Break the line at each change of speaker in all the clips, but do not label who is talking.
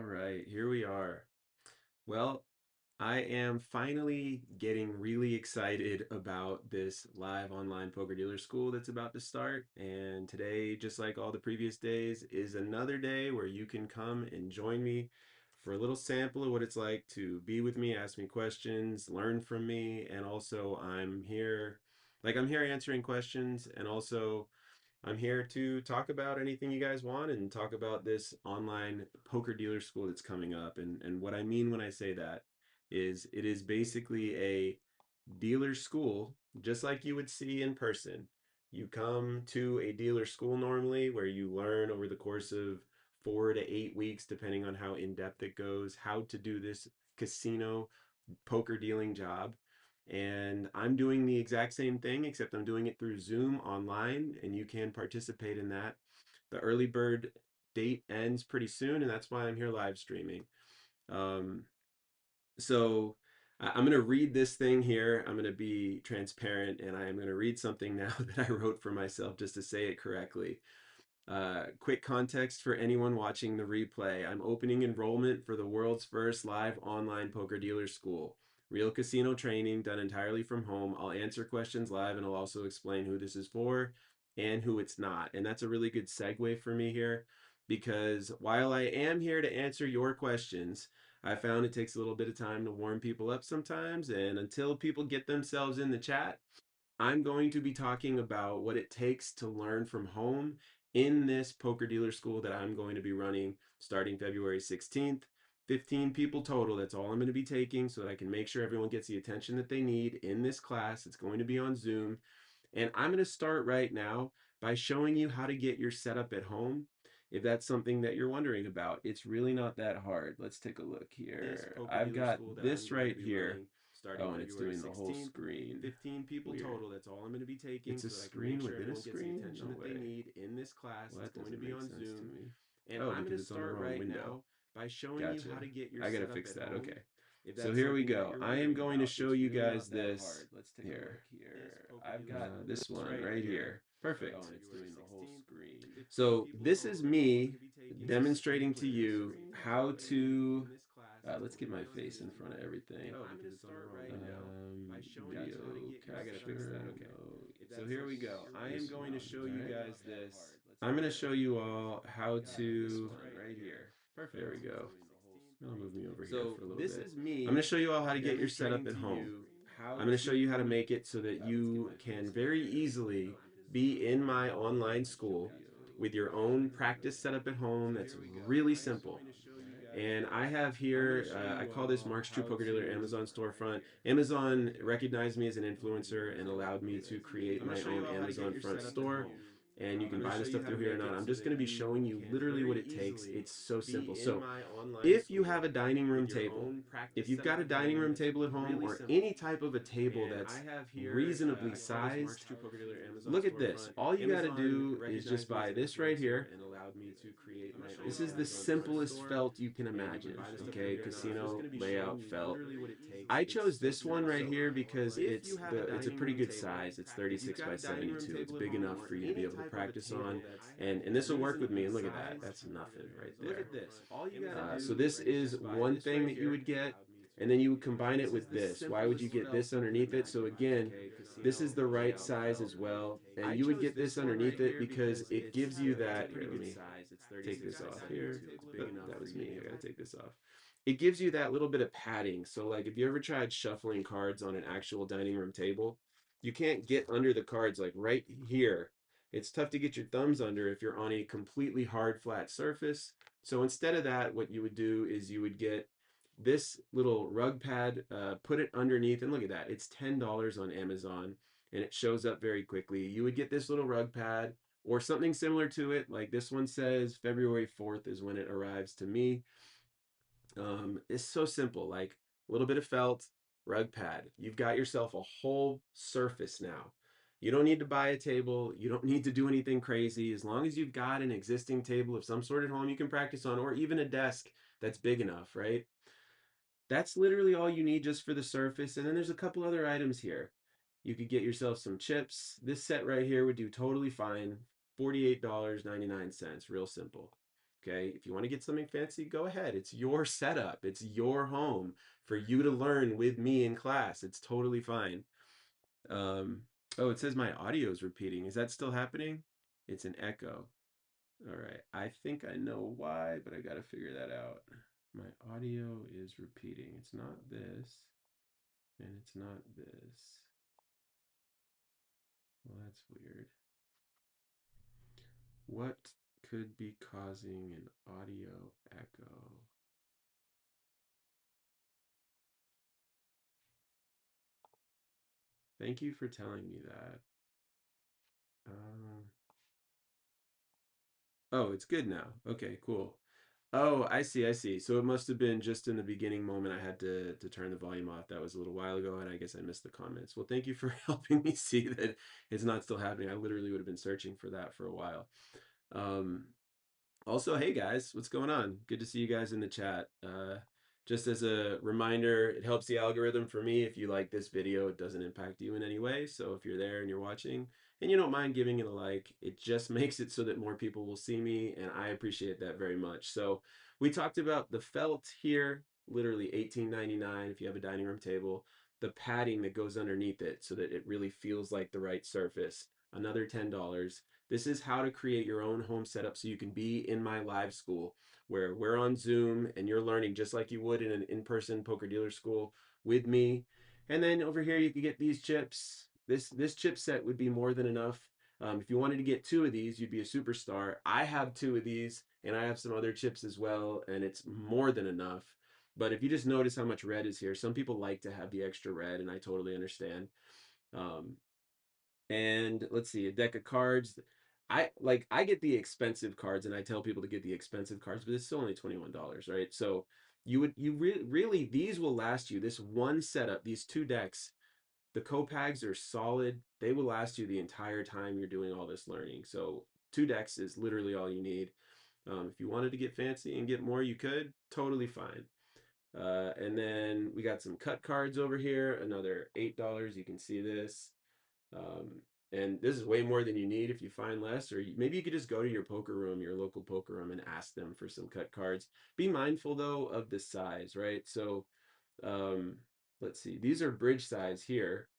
right, here we are. Well, I am finally getting really excited about this live online poker dealer school that's about to start. And today, just like all the previous days, is another day where you can come and join me for a little sample of what it's like to be with me, ask me questions, learn from me, and also I'm here answering questions, and also I'm here to talk about anything you guys want and talk about this online poker dealer school that's coming up. And what I mean when I say that is it is basically a dealer school, just like you would see in person. You come to a dealer school normally where you learn over the course of 4 to 8 weeks, depending on how in depth it goes, how to do this casino poker dealing job. And I'm doing the exact same thing, except I'm doing it through Zoom online, and you can participate in that. The early bird date ends pretty soon, and that's why I'm here live streaming. Um, so I'm going to read this thing here. I'm going to be transparent, and I am going to read something now that I wrote for myself just to say it correctly. Quick context for anyone watching the replay. I'm opening enrollment for the world's first live online poker dealer school. Real casino training done entirely from home. I'll answer questions live and I'll also explain who this is for and who it's not. And that's a really good segue for me here because while I am here to answer your questions, I found it takes a little bit of time to warm people up sometimes. And until people get themselves in the chat, I'm going to be talking about what it takes to learn from home in this poker dealer school that I'm going to be running starting February 16th. 15 people total. That's all I'm going to be taking so that I can make sure everyone gets the attention that they need in this class. It's going to be on Zoom. And I'm going to start right now by showing you how to get your setup at home. If that's something that you're wondering about, it's really not that hard. Let's take a look here. I've got this right here. Oh, and it's doing the whole screen. 15 people
Weird.
total. That's all I'm going to be taking
It's a
so that I can make
screen
sure
within a
everyone gets the
screen?
attention
No
that they
way.
need in this class.
Well,
It's
that
going to
doesn't
be
make
on
sense to
Zoom.
me.
And
Oh,
I'm going
because
to
it's on the
start
wrong
right
window.
now by showing you
Gotcha.
how to get your
I gotta
setup
fix
at
that.
home.
Okay.
If
So
that's
here we
something that
go.
you're
I am
wondering
going to
about,
show
it's
you
really
guys
not that
this
hard. Let's take a
here.
look here.
I've got this
This
one
right
right
here.
here. Perfect.
Oh, and it's doing the whole screen. 15
So
people
this is
total. That's all I'm
me
going to be taking so that I can
demonstrating
make
to
sure everyone
you
gets the attention
how
that they need
to
in this class. It's
let's
going
get
to
my
be on
face in
Zoom.
front of everything.
And I'm going to start right now by showing you
Video
how to get your
capture.
setup at home.
No.
If
So
that's
here we
something
go.
that you're
I
wondering
am
about,
going to
it's
show you
really
guys
not that
this.
hard. Let's
I'm
take
going
a
to show
look
you
here.
all how
Got this
to.
one right here.
There we
Perfect.
go. It'll move me over here
So
for a little
this
bit.
is
I'm going
me
to show you all how to get your setup
demonstrating
at
to
home.
you how
I'm going to show you how to
to
make it so that
let's get
you
my
can
face
very
over here.
easily
I'm gonna
be
start
in
right
my
now
online
by showing
school
you how to get
with
your
your
setup
own
at home.
practice setup at home.
So
That's
here we go.
really
I am
simple.
going to show you guys
And I
this.
have
I'm going to
here,
show
I
you
call this
all
Mark's True
how
Poker Dealer
to
Amazon
right
storefront.
here.
Amazon
Okay.
recognized me as an
I'm gonna move you
influencer
over
and
so that
allowed
everyone
me
gets
to
the
create
view.
my
I'm
own
gonna show you how to
Amazon
get your
front
setup at
store.
home.
And you
I'm
can
gonna
buy the
show you
stuff
how to
through here or
make
not.
it
I'm
so
just
that
going to be
you
showing you
can
literally what
very
it takes.
easily
It's so simple.
be in
So
my online
if you have
school
a dining room
with your
table,
own
if
practice
you've
setup
got a
at
dining
home
room
that's
table at home
really
or any
simple.
type of a table
And I
that's
have here,
reasonably
I call this Mark's
sized,
True Poker Dealer Amazon
look at this.
storefront.
All you got to
Amazon
do is just
recognized me as
buy
an
this right
influencer
here.
and allowed me to create
This
my
is
own
the
Amazon front
simplest
store.
felt you can
And you can
imagine.
buy the stuff through
Okay,
here or not. I'm just
casino
going to be showing
layout
you
felt.
literally what it takes.
I
It's
chose
so
this one
simple.
right
So
here because
if you have a
it's a
dining
pretty
room
good
table,
size. It's
if you've
36
got
by
a dining room
72. It's
table at
big
home
enough
or
for you to be
any
able to
type of a
practice on,
table that's
and this will work with me.
reasonably
And look at that.
sized,
That's nothing right
look
there.
at this. All you got to
So
do
this
is
is
just buy
one
this
thing
right
that you
here.
would get, and then you would combine it
This is
with
the
this. Why would you
simplest
get
felt
this
you can
underneath it? So
imagine.
again,
Okay,
this is
casino
the right
layout
size
felt.
as well, and
I
you would
chose
get
this
this
one right
underneath it
here
because
because
it gives you
it's a
that. Here,
pretty
let
good
me
size. It's
take
36
this
by
off here.
72. It's big
But
enough
that
for
was
you to
me.
be
I
able
gotta
to.
take this off. It gives you that little bit of padding. So, like, if you ever tried shuffling cards on an actual dining room table, you can't get under the cards like right here. It's tough to get your thumbs under if you're on a completely hard, flat surface. So instead of that, what you would do is you would get this little rug pad, put it underneath, and look at that. It's $10 on Amazon, and it shows up very quickly. You would get this little rug pad or something similar to it. Like this one says February 4th is when it arrives to me. It's so simple, like a little bit of felt, rug pad. You've got yourself a whole surface now. You don't need to buy a table. You don't need to do anything crazy. As long as you've got an existing table of some sort at home you can practice on, or even a desk that's big enough, right? That's literally all you need just for the surface. And then there's a couple other items here. You could get yourself some chips. This set right here would do totally fine. $48.99, real simple.
Okay. If you want to get something fancy, go ahead. It's your setup, it's your home for you to learn with me in class. It's totally fine. Um, oh, it says my audio is repeating. Is that still happening? It's an echo. All right. I think I know why, but I got to figure that out. My audio is repeating. It's not this, and it's not this. Well, that's weird. What could be causing an audio echo? Thank you for telling me that. Um, oh, it's good now. Okay, cool. Oh, I see, I see. So it must have been just in the beginning moment I had to turn the volume off. That was a little while ago, and I guess I missed the comments. Well, thank you for helping me see that it's not still happening. I literally would have been searching for that for a while. Um, Also, hey guys, what's going on? Good to see you guys in the chat. Just as a reminder, it helps the algorithm for me. If you like this video, it doesn't impact you in any way. So if you're there and you're watching and you don't mind giving it a like, it just makes it so that more people will see me, and I appreciate that very much. So we talked about the felt here, literally $18.99 if you have a dining room table, the padding that goes underneath it so that it really feels like the right surface, another $10. This is how to create your own home setup so you can be in my live school where we're on Zoom and you're learning just like you would in an in-person poker dealer school with me. And then over here you can get these chips. This chip set would be more than enough. If you wanted to get two of these, you'd be a superstar. I have two of these and I have some other chips as well, and it's more than enough. But if you just notice how much red is here, some people like to have the extra red, and I totally understand. Um, and let's see, a deck of cards. I get the expensive cards, and I tell people to get the expensive cards, but it's still only $21, right? So really these will last you. This one setup, these two decks, the Copags are solid. They will last you the entire time you're doing all this learning. So two decks is literally all you need. If you wanted to get fancy and get more, you could. Totally fine. And then we got some cut cards over here, another $8. You can see this. Um, and this is way more than you need if you find less, or maybe you could just go to your poker room, your local poker room, and ask them for some cut cards. Be mindful though of the size, right? So um, let's see, these are bridge size here,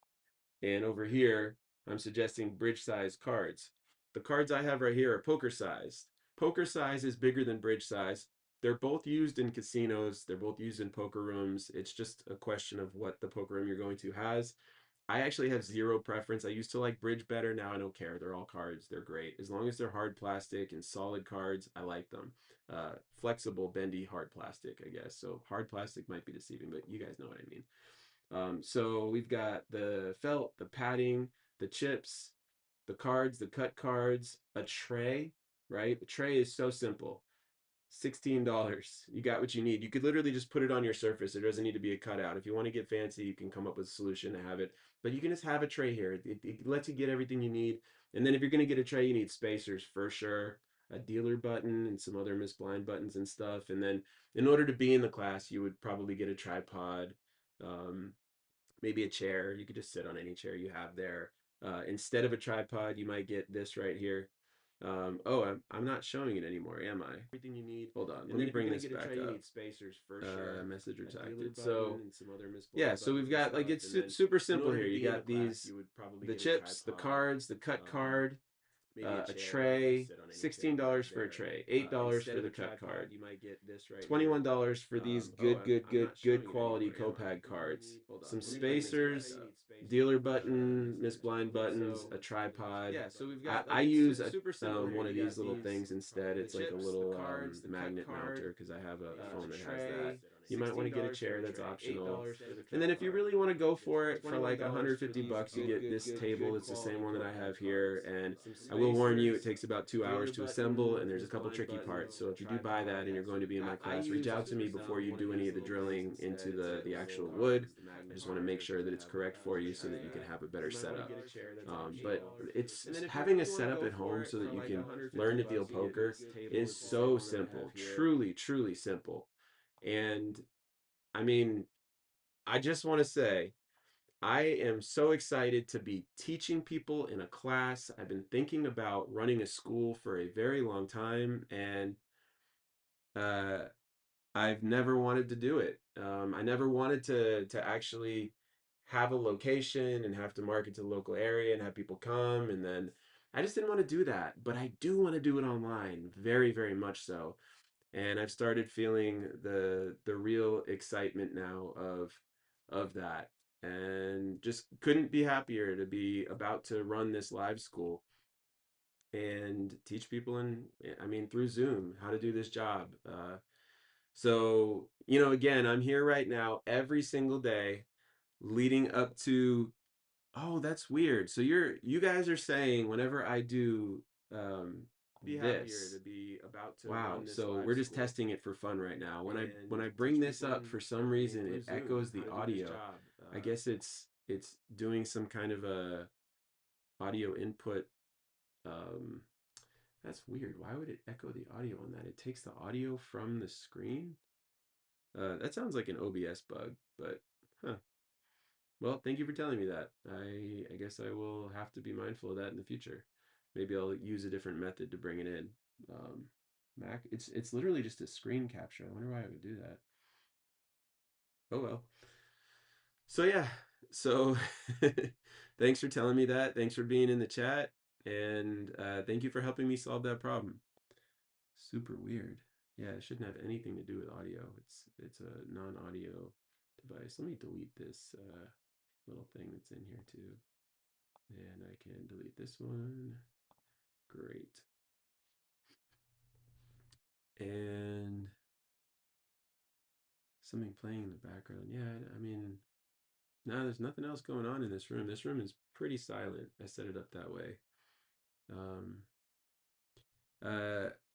and over here, I'm suggesting bridge size cards. The cards I have right here are poker sized. Poker size is bigger than bridge size. They're both used in casinos. They're both used in poker rooms. It's just a question of what the poker room you're going to has. I actually have zero preference. I used to like bridge better. Now I don't care. They're all cards. They're great. As long as they're hard plastic and solid cards, I like them. Flexible, bendy, hard plastic, I guess. So hard plastic might be deceiving, but you guys know what I mean. So we've got the felt, the padding, the chips, the cards, the cut cards, a tray, right? A tray is so simple. $16. You got what you need. You could literally just put it on your surface. It doesn't need to be a cutout. If you want to get fancy, you can come up with a solution to have it. But you can just have a tray here. It lets you get everything you need. And then if you're going to get a tray, you need spacers for sure, a dealer button and some other Miss Blind buttons and stuff. And then in order to be in the class, you would probably get a tripod, um, maybe a chair. You could just sit on any chair you have there. Instead of a tripod, you might get this right here. Oh, I'm not showing it anymore, am I? Everything you need. Hold on, let me bring this back up. You need spacers for sure. Message retracted. So and some other yeah, so we've got like it's super simple here. You got these, the chips, the cards, the cut card, a tray, $16 for a tray, $8 for the cut card. You might get this right. $21 for these good quality Copag cards. Some spacers, dealer button, Miss Blind buttons, a tripod. Yeah, so we've got. I use a one of these little things instead. It's like a little magnet mounter because I have a phone that has that. You might want to get a chair that's optional. And then if you really want to go for it for like 150 bucks, you get this table. It's the same one that I have here. And I will warn you, it takes about 2 hours to assemble, and there's a couple tricky parts. So if you do buy that and you're going to be in my class, reach out to me before you do any of the drilling into the actual wood. I just want to make sure that it's correct for you so that you can have a better setup. But it's having a setup at home so that you can learn to deal poker is so simple, truly simple. And I mean, I just want to say, I am so excited to be teaching people in a class. I've been thinking about running a school for a very long time, and
uh, I've never wanted to do it. I never wanted to actually have a location and have to market to the local area and have people come. And then I just didn't want to do that. But I do want to do it online, very, very much so. And I've started feeling the real excitement now of that. And just couldn't be happier to be about to run this live school and teach people in, I mean, through Zoom, how to do this job. So, again, I'm here right now every single day leading up to, oh, that's weird. So you guys are saying whenever I do um
Be happier to
this,
be about to
wow,
run this
so
live
we're just
school
testing it for fun right now. When
and
I bring
teach
this
people
up
in,
for some
I mean,
reason
through
it
Zoom,
echoes
how
the
to do this
audio.
job.
I guess it's doing some kind of a audio input. um that's weird. Why would it echo the audio on that? It takes the audio from the screen. That sounds like an OBS bug, but huh. Well, thank you for telling me that. I guess I will have to be mindful of that in the future. Maybe I'll use a different method to bring it in. Um, Mac, it's literally just a screen capture. I wonder why it would do that. Oh well. So yeah. So thanks for telling me that. Thanks for being in the chat, and thank you for helping me solve that problem. Super weird. Yeah, it shouldn't have anything to do with audio. It's a non-audio device. Let me delete this little thing that's in here too. And I can delete this one. Great. And something playing in the background. Yeah, I mean, no, there's nothing else going on in this room. This room is pretty silent. I set it up that way. Um,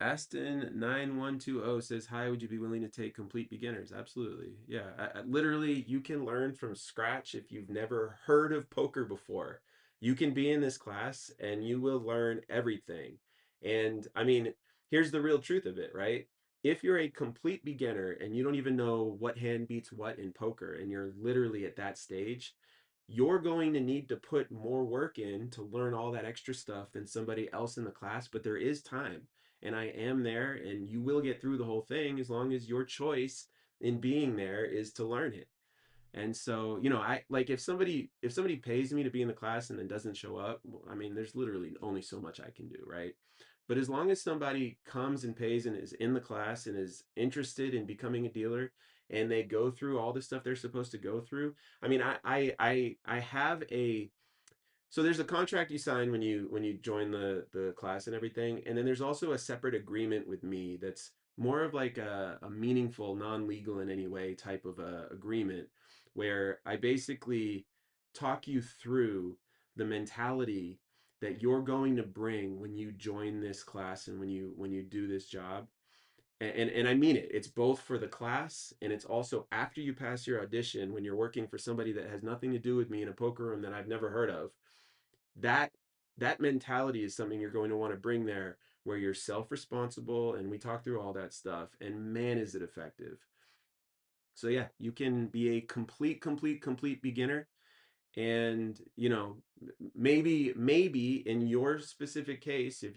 Aston9120 says, "Hi, would you be willing to take complete beginners?" Absolutely. Yeah, literally, you can learn from scratch if you've never heard of poker before. You can be in this class and you will learn everything. And I mean, here's the real truth of it, right? If you're a complete beginner and you don't even know what hand beats what in poker, and you're literally at that stage, you're going to need to put more work in to learn all that extra stuff than somebody else in the class, but there is time. And I am there, and you will get through the whole thing as long as your choice in being there is to learn it. And so, I like if somebody pays me to be in the class and then doesn't show up, well, I mean, there's literally only so much I can do, right? But as long as somebody comes and pays and is in the class and is interested in becoming a dealer and they go through all the stuff they're supposed to go through, I mean, I have a so there's a contract you sign when you join the class and everything, and then there's also a separate agreement with me that's more of like a meaningful, non-legal in any way type of a agreement where I basically talk you through the mentality that you're going to bring when you join this class and when you do this job. And I mean it. It's both for the class and it's also after you pass your audition when you're working for somebody that has nothing to do with me in a poker room that I've never heard of. That that mentality is something you're going to want to bring there, where you're self-responsible, and we talk through all that stuff, and man is it effective. So yeah, you can be a complete beginner. And maybe in your specific case, if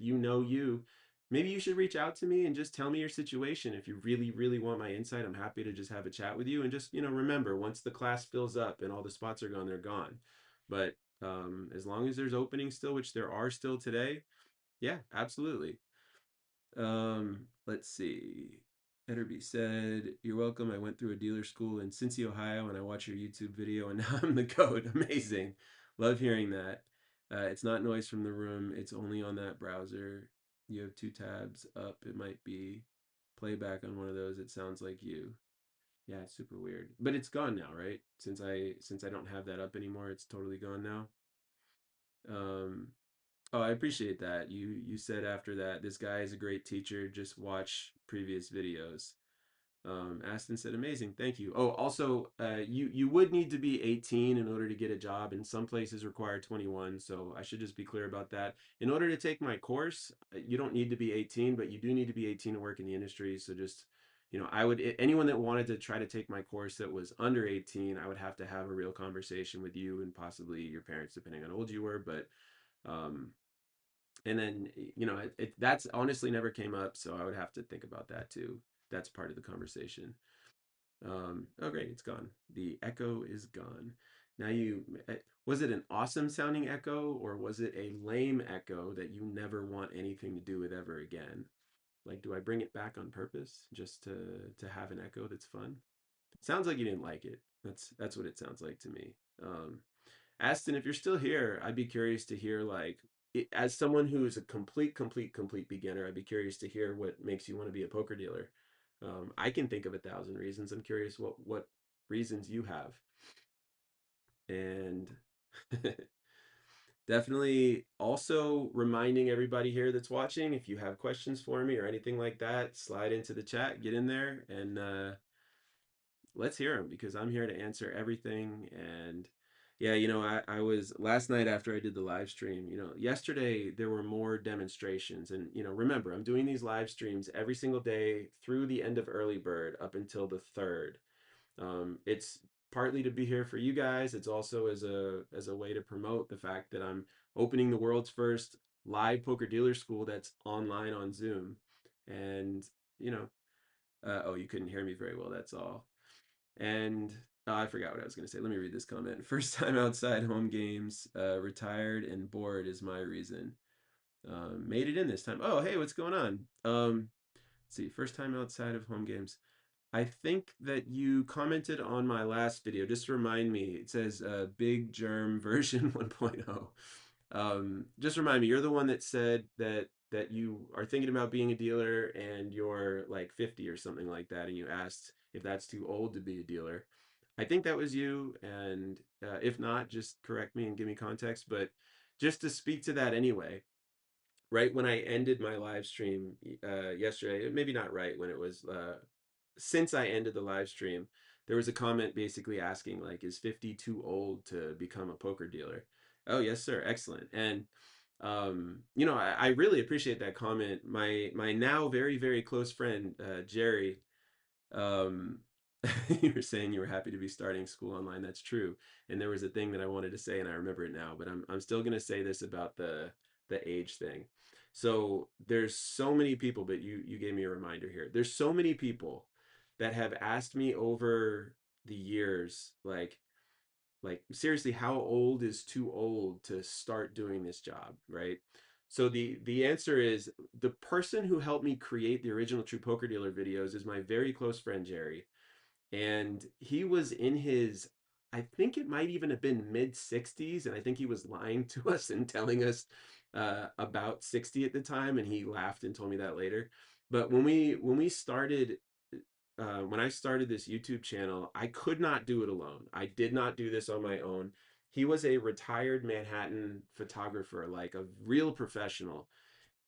maybe you should reach out to me and just tell me your situation. If you really really want my insight, I'm happy to just have a chat with you. And just remember, once the class fills up and all the spots are gone, they're gone. But as long as there's openings still, which there are still today, yeah, absolutely. Let's see. Etterby said, "You're welcome. I went through a dealer school in Cincy, Ohio, and I watched your YouTube video, and now I'm the goat." Amazing. Love hearing that. It's not noise from the room. It's only on that browser. You have two tabs up. It might be playback on one of those. It sounds like you. Yeah, it's super weird. But it's gone now, right? Since I don't have that up anymore, it's totally gone now. Um, Oh, I appreciate that. You said after that, this guy is a great teacher. Just watch previous videos. Aston said, "Amazing, thank you." Oh, also, you would need to be 18 in order to get a job, and some places require 21. So I should just be clear about that. In order to take my course, you don't need to be 18, but you do need to be 18 to work in the industry. So just I would anyone that wanted to try to take my course that was under 18, I would have to have a real conversation with you and possibly your parents, depending on how old you were. But um, and then that's honestly never came up, so I would have to think about that too.
that's part of the conversation. Oh, great, it's gone. The echo is gone. Now was it an awesome sounding echo or was it a lame echo that you never want anything to do with ever again? Like, do I bring it back on purpose just to have an echo that's fun? Sounds like you didn't like it. That's what it sounds like to me. Um, Aston, if you're still here, I'd be curious to hear like as someone who is a complete beginner, I'd be curious to hear what makes you want to be a poker dealer. I can think of 1,000 reasons. I'm curious what reasons you have, and definitely also reminding everybody here that's watching, if you have questions for me or anything like that, slide into the chat, get in there, and let's hear them because I'm here to answer everything. And yeah, I was last night after I did the live stream, yesterday there were more demonstrations. And, remember, I'm doing these live streams every single day through the end of early bird up until the 3rd. It's partly to be here for you guys. It's also as a way to promote the fact that I'm opening the world's first live poker dealer school that's online on Zoom. And, you know, oh, you couldn't hear me very well. That's all. And I forgot what I was going to say. Let me read this comment. First time outside home games, retired and bored is my reason. Made it in this time. Oh, hey, what's going on? Let's see. First time outside of home games. I think that you commented on my last video. Just to remind me, it says Big Germ version 1.0. Just remind me, you're the one that said that you are thinking about being a dealer and you're like 50 or something like that, and you asked if that's too old to be a dealer. I think that was you, and if not, just correct me and give me context. But just to speak to that anyway, right when I ended my live stream yesterday, maybe not right when it was, since I ended the live stream, there was a comment basically asking like, is 50 too old to become a poker dealer? Oh, yes, sir. Excellent. And I really appreciate that comment. My now very close friend Jerry, um, you were saying you were happy to be starting school online. That's true. And there was a thing that I wanted to say, and I remember it now. But I'm still gonna say this about the age thing. So there's so many people, but you gave me a reminder here. There's so many people that have asked me over the years, like seriously, how old is too old to start doing this job, right? So the answer is the person who helped me create the original True Poker Dealer videos is my very close friend Jerry, and he was in his, I think it might even have been mid 60s, and I think he was lying to us and telling us about 60 at the time, and he laughed and told me that later. But when we started, when I started this YouTube channel, I could not do it alone. I did not do this on my own. He was a retired Manhattan photographer, like a real professional,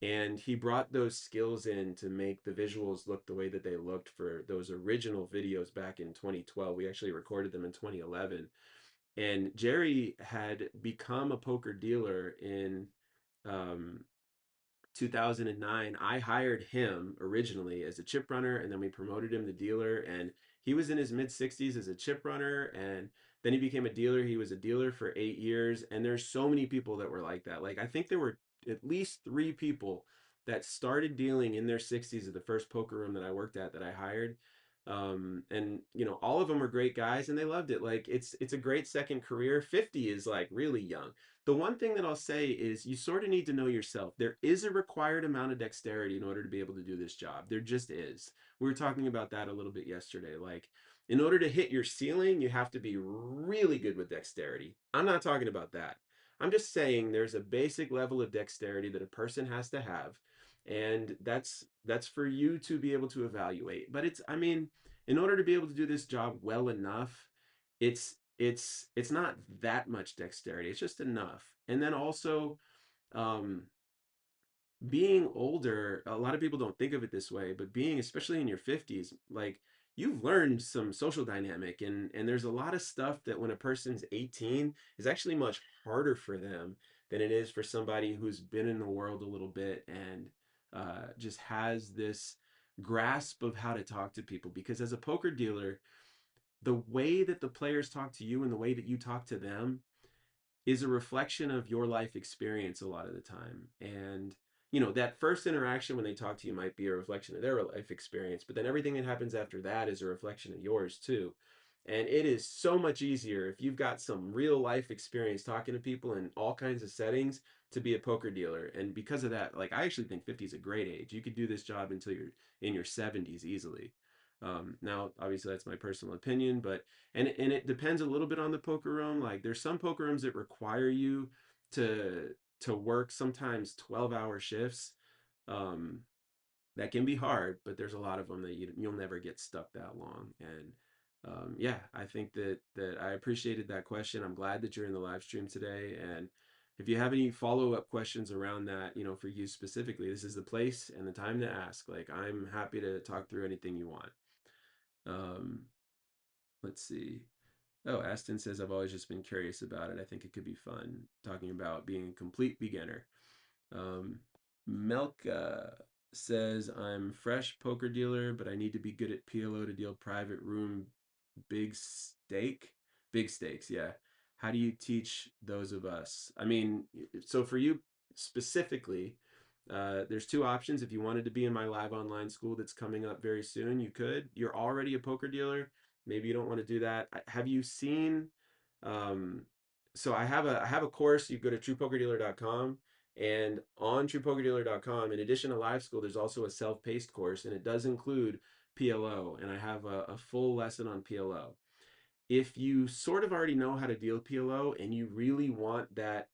and he brought those skills in to make the visuals look the way that they looked for those original videos back in 2012. We actually recorded them in 2011, and Jerry had become a poker dealer in um, 2009. I hired him originally as a chip runner, and then we promoted him to dealer, and he was in his mid 60s as a chip runner, and then he became a dealer. He was a dealer for 8 years, and there's so many people that were like that. Like, I think there were at least 3 people that started dealing in their 60s at the first poker room that I worked at that I hired. And all of them were great guys and they loved it. Like, it's a great second career. 50 is like really young. The one thing that I'll say is you sort of need to know yourself. There is a required amount of dexterity in order to be able to do this job. There just is. We were talking about that a little bit yesterday. Like, in order to hit your ceiling, you have to be really good with dexterity. I'm not talking about that. I'm just saying there's a basic level of dexterity that a person has to have, and that's for you to be able to evaluate. But I mean, in order to be able to do this job well enough, it's not that much dexterity. It's just enough. And then also, um, being older, a lot of people don't think of it this way, but being especially in your 50s, like you've learned some social dynamic, and there's a lot of stuff that when a person's 18 is actually much harder for them than it is for somebody who's been in the world a little bit and just has this grasp of how to talk to people. Because as a poker dealer, the way that the players talk to you and the way that you talk to them is a reflection of your life experience a lot of the time. And
that first interaction when they talk to you might be a reflection of their life experience, but then everything that happens after that is a reflection of yours too. And it is so much easier if you've got some real life experience talking to people in all kinds of settings to be a poker dealer. And because of that, like I actually think 50 is a great age. You could do this job until you're in your 70s easily. Now, obviously, that's my personal opinion, but and it depends a little bit on the poker room. Like, there's some poker rooms that require you to to work sometimes 12-hour shifts. Um, that can be hard, but there's a lot of them that you'll never get stuck that long. And yeah, I think that I appreciated that question. I'm glad that you're in the live stream today. And if you have any follow-up questions around that, for you specifically, this is the place and the time to ask. Like, I'm happy to talk through anything you want. Um, let's see. Oh, Aston says, I've always just been curious about it. I think it could be fun talking about being a complete beginner. Um, Melka says, I'm fresh poker dealer, but I need to be good at PLO to deal private room big stake. Big stakes, yeah. How do you teach those of us? I mean, so for you specifically, there's two options. If you wanted to be in my live online school that's coming up very soon, you could. You're already a poker dealer. Maybe you don't want to do that. Have you seen? Um, so I have a course. You go to truepokerdealer.com, and on truepokerdealer.com, in addition to live school, there's also a self-paced course, and it does include PLO, and I have a full lesson on PLO. If you sort of already know how to deal PLO and you really want that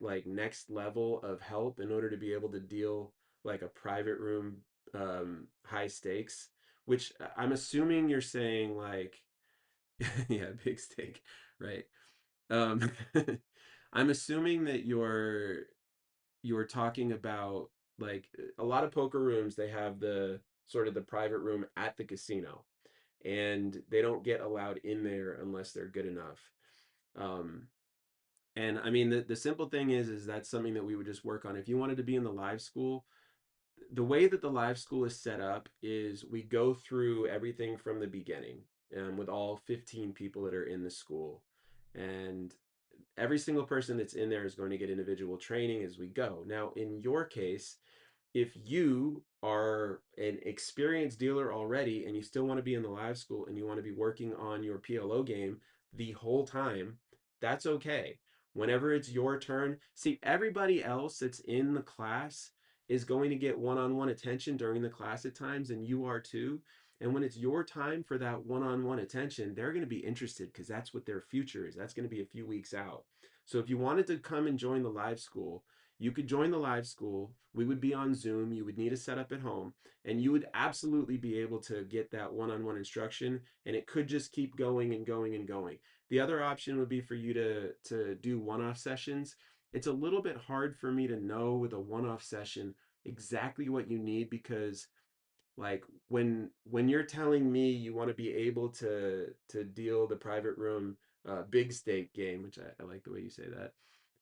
like next level of help in order to be able to deal like a private room high stakes, which I'm assuming you're saying like yeah, big stake, right? Um I'm assuming that you're talking about like a lot of poker rooms, they have the sort of the private room at the casino, and they don't get allowed in there unless they're good enough. Um, and I mean, the simple thing is that's something that we would just work on. If you wanted to be in the live school, the way that the live school is set up is we go through everything from the beginning, with all 15 people that are in the school. And every single person that's in there is going to get individual training as we go. Now, in your case, if you are an experienced dealer already and you still want to be in the live school and you want to be working on your PLO game the whole time, that's okay. Whenever it's your turn, see, everybody else that's in the class is going to get one-on-one attention during the class at times, and you are too. And when it's your time for that one-on-one attention, they're going to be interested because that's what their future is. That's going to be a few weeks out. So if you wanted to come and join the live school, you could join the live school. We would be on Zoom. You would need a setup at home, and you would absolutely be able to get that one-on-one instruction, and it could just keep going and going and going. The other option would be for you to do one-off sessions. It's a little bit hard for me to know with a one-off session exactly what you need, because like when you're telling me you want to be able to deal the private room big stake game, which I like the way you say that.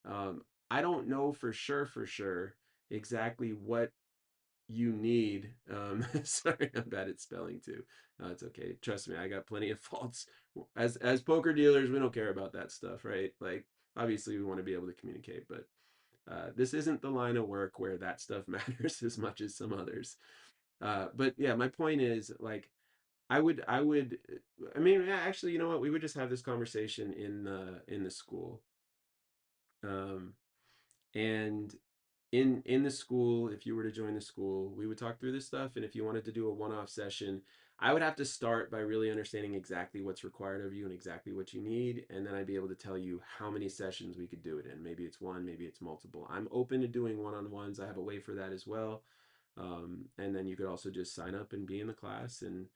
um, I don't know for sure exactly what you need. Sorry, I'm bad at spelling too. It's okay. Trust me, I got plenty of faults. As poker dealers, we don't care about that stuff, right? Like, obviously, we want to be able to communicate, but this isn't the line of work where that stuff matters as much as some others. But yeah, my point is like, I would, I mean, yeah, actually, you know what? We would just have this conversation in the school. Um, and in the school, if you were to join the school, we would talk through this stuff. And if you wanted to do a one-off session, I would have to start by really understanding exactly what's required of you and exactly what you need, and then I'd be able to tell you how many sessions we could do it in. Maybe it's one, maybe it's multiple. I'm open to doing one-on-ones. I have a way for that as well. And then you could also just sign up and be in the class. And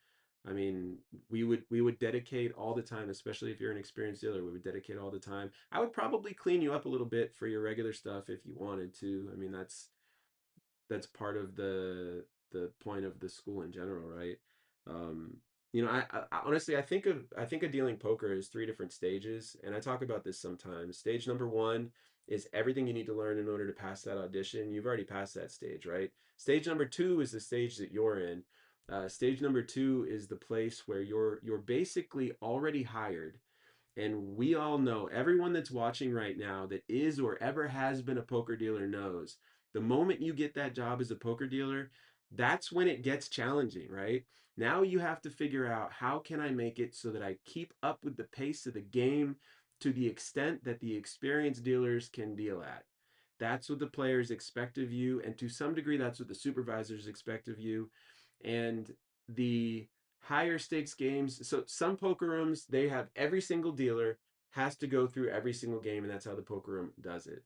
I mean, we would dedicate all the time, especially if you're an experienced dealer. We would dedicate all the time. I would probably clean you up a little bit for your regular stuff if you wanted to. I mean, that's part of the point of the school in general, right? Um, I honestly, I think of dealing poker as three different stages, and I talk about this sometimes. Stage number one is everything you need to learn in order to pass that audition. You've already passed that stage, right? Stage number two is the stage that you're in. Stage number two is the place where you're basically already hired, and we all know, everyone that's watching right now that is or ever has been a poker dealer knows
The moment you get that job as a poker dealer, that's when it gets challenging, right? Now you have to figure out, how can I make it so that I keep up with the pace of the game to the extent that the experienced dealers can deal at. That's what the players expect of you, and to some degree, that's what the supervisors expect of you. And the higher stakes games, so some poker rooms, they have every single dealer has to go through every single game, and that's how the poker room does it.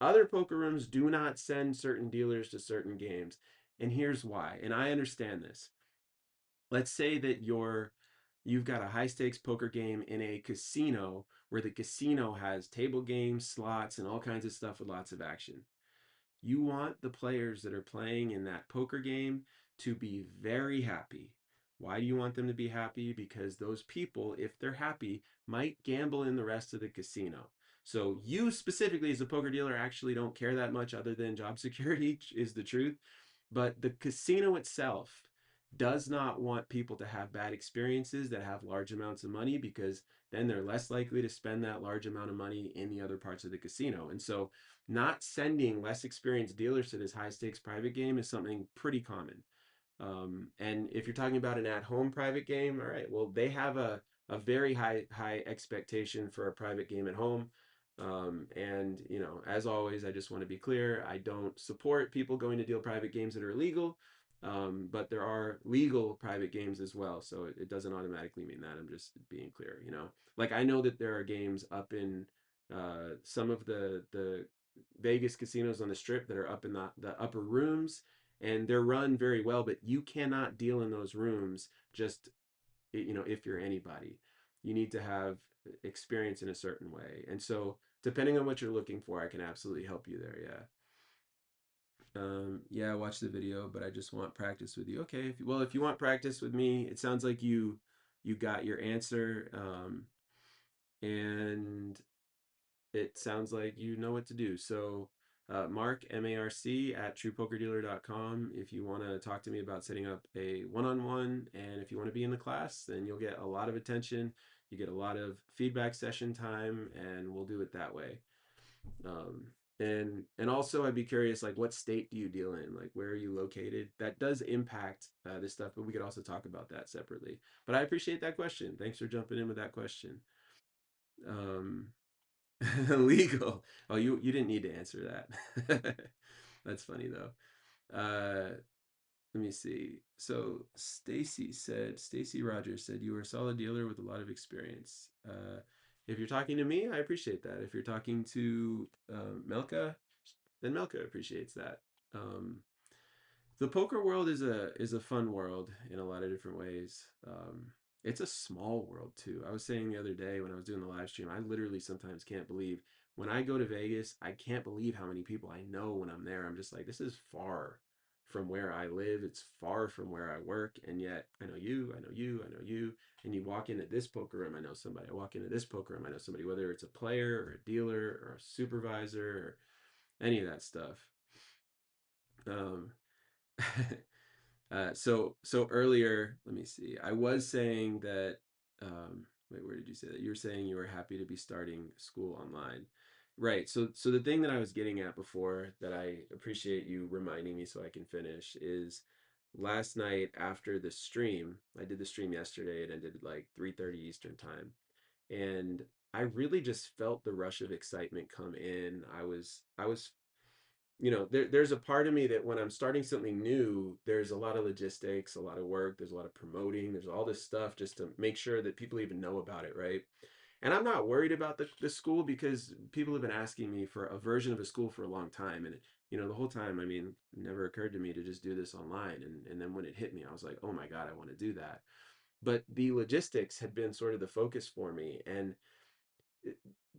Other poker rooms do not send certain dealers to certain games. And here's why. And I understand this. Let's say that you've got a high stakes poker game in a casino where the casino has table games, slots, and all kinds of stuff with lots of action. You want the players that are playing in that poker game to be very happy. Why do you want them to be happy? Because those people, if they're happy, might gamble in the rest of the casino. So you specifically as a poker dealer actually don't care that much other than job security is the truth. But the casino itself does not want people to have bad experiences that have large amounts of money, because then they're less likely to spend that large amount of money in the other parts of the casino. And so not sending less experienced dealers to this high stakes private game is something pretty common. And if you're talking about an at-home private game, all right, well, they have a very high expectation for a private game at home. And as always, I just want to be clear: I don't support people going to deal private games that are illegal, but there are legal private games as well. So it doesn't automatically mean that. I'm just being clear. Like I know that there are games up in some of the Vegas casinos on the strip that are up in the upper rooms, and they're run very well, but you cannot deal in those rooms just if you're anybody. You need to have experience in a certain way. And so depending on what you're looking for, I can absolutely help you there. Yeah, watch the video, but I just want practice with you. Okay, if you want practice with me, it sounds like you got your answer. And it sounds like you know what to do. So, Marc, MARC, at truepokerdealer.com, if you want to talk to me about setting up a one on one. And if you want to be in the class, then you'll get a lot of attention. You get a lot of feedback session time, and we'll do it that way. Um, and also, I'd be curious, like, what state do you deal in? Like, where are you located? That does impact this stuff, but we could also talk about that separately. But I appreciate that question. Thanks for jumping in with that question. Um, Legal. Oh, you didn't need to answer that. That's funny though. Let me see. So Stacy Rogers said you were a solid dealer with a lot of experience. If you're talking to me, I appreciate that. If you're talking to Melka, then Melka appreciates that. Um, the poker world is a fun world in a lot of different ways. It's a small world too. I was saying the other day when I was doing the live stream, I literally sometimes can't believe when I go to Vegas, I can't believe how many people I know when I'm there. I'm just like, this is far from where I live. It's far from where I work, and yet I know you, I know you, I know you. And you walk into this poker room, I know somebody. I walk into this poker room, I know somebody. Whether it's a player or a dealer or a supervisor or any of that stuff. Um, so earlier, let me see. I was saying that. Wait, where did you say that? You were saying you were happy to be starting school online, right? So the thing that I was getting at before, that I appreciate you reminding me so I can finish, is last night after the stream. I did the stream yesterday. It ended at like 3:30 Eastern time, and I really just felt the rush of excitement come in. I was there's a part of me that when I'm starting something new, there's a lot of logistics, a lot of work, there's a lot of promoting, there's all this stuff just to make sure that people even know about it, right? And I'm not worried about the school, because people have been asking me for a version of a school for a long time. And, the whole time, I mean, it never occurred to me to just do this online. And then when it hit me, I was like, oh my God, I want to do that. But the logistics had been sort of the focus for me. And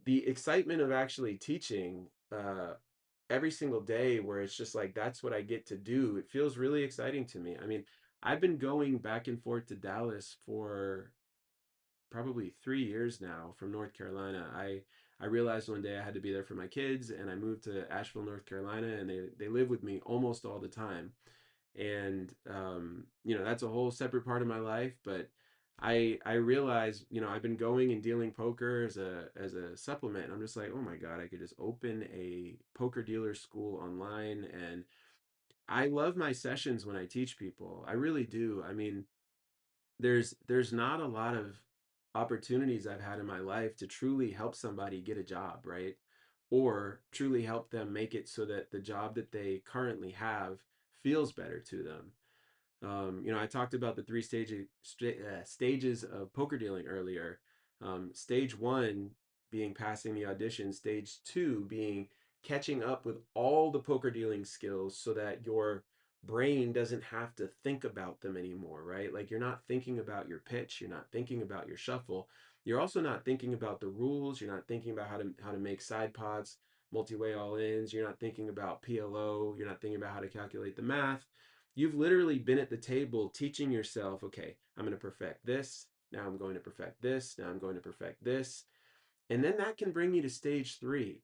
the excitement of actually teaching every single day, where it's just like that's what I get to do, it feels really exciting to me. I mean, I've been going back and forth to Dallas for probably 3 years now from North Carolina. I realized one day I had to be there for my kids, and I moved to Asheville, North Carolina, and they live with me almost all the time. And that's a whole separate part of my life. But I realize, I've been going and dealing poker as a supplement. And I'm just like, oh my God, I could just open a poker dealer school online. And I love my sessions when I teach people. I really do. I mean, there's not a lot of opportunities I've had in my life to truly help somebody get a job, right? Or truly help them make it so that the job that they currently have feels better to them. I talked about the stages of poker dealing earlier. Stage one being passing the audition, stage two being catching up with all the poker dealing skills so that your brain doesn't have to think about them anymore, right? Like you're not thinking about your pitch, you're not thinking about your shuffle. You're also not thinking about the rules, you're not thinking about how to make side pots, multi-way all-ins, you're not thinking about PLO, you're not thinking about how to calculate the math. You've literally been at the table teaching yourself, okay, I'm going to perfect this. Now I'm going to perfect this. Now I'm going to perfect this. And then that can bring you to stage three.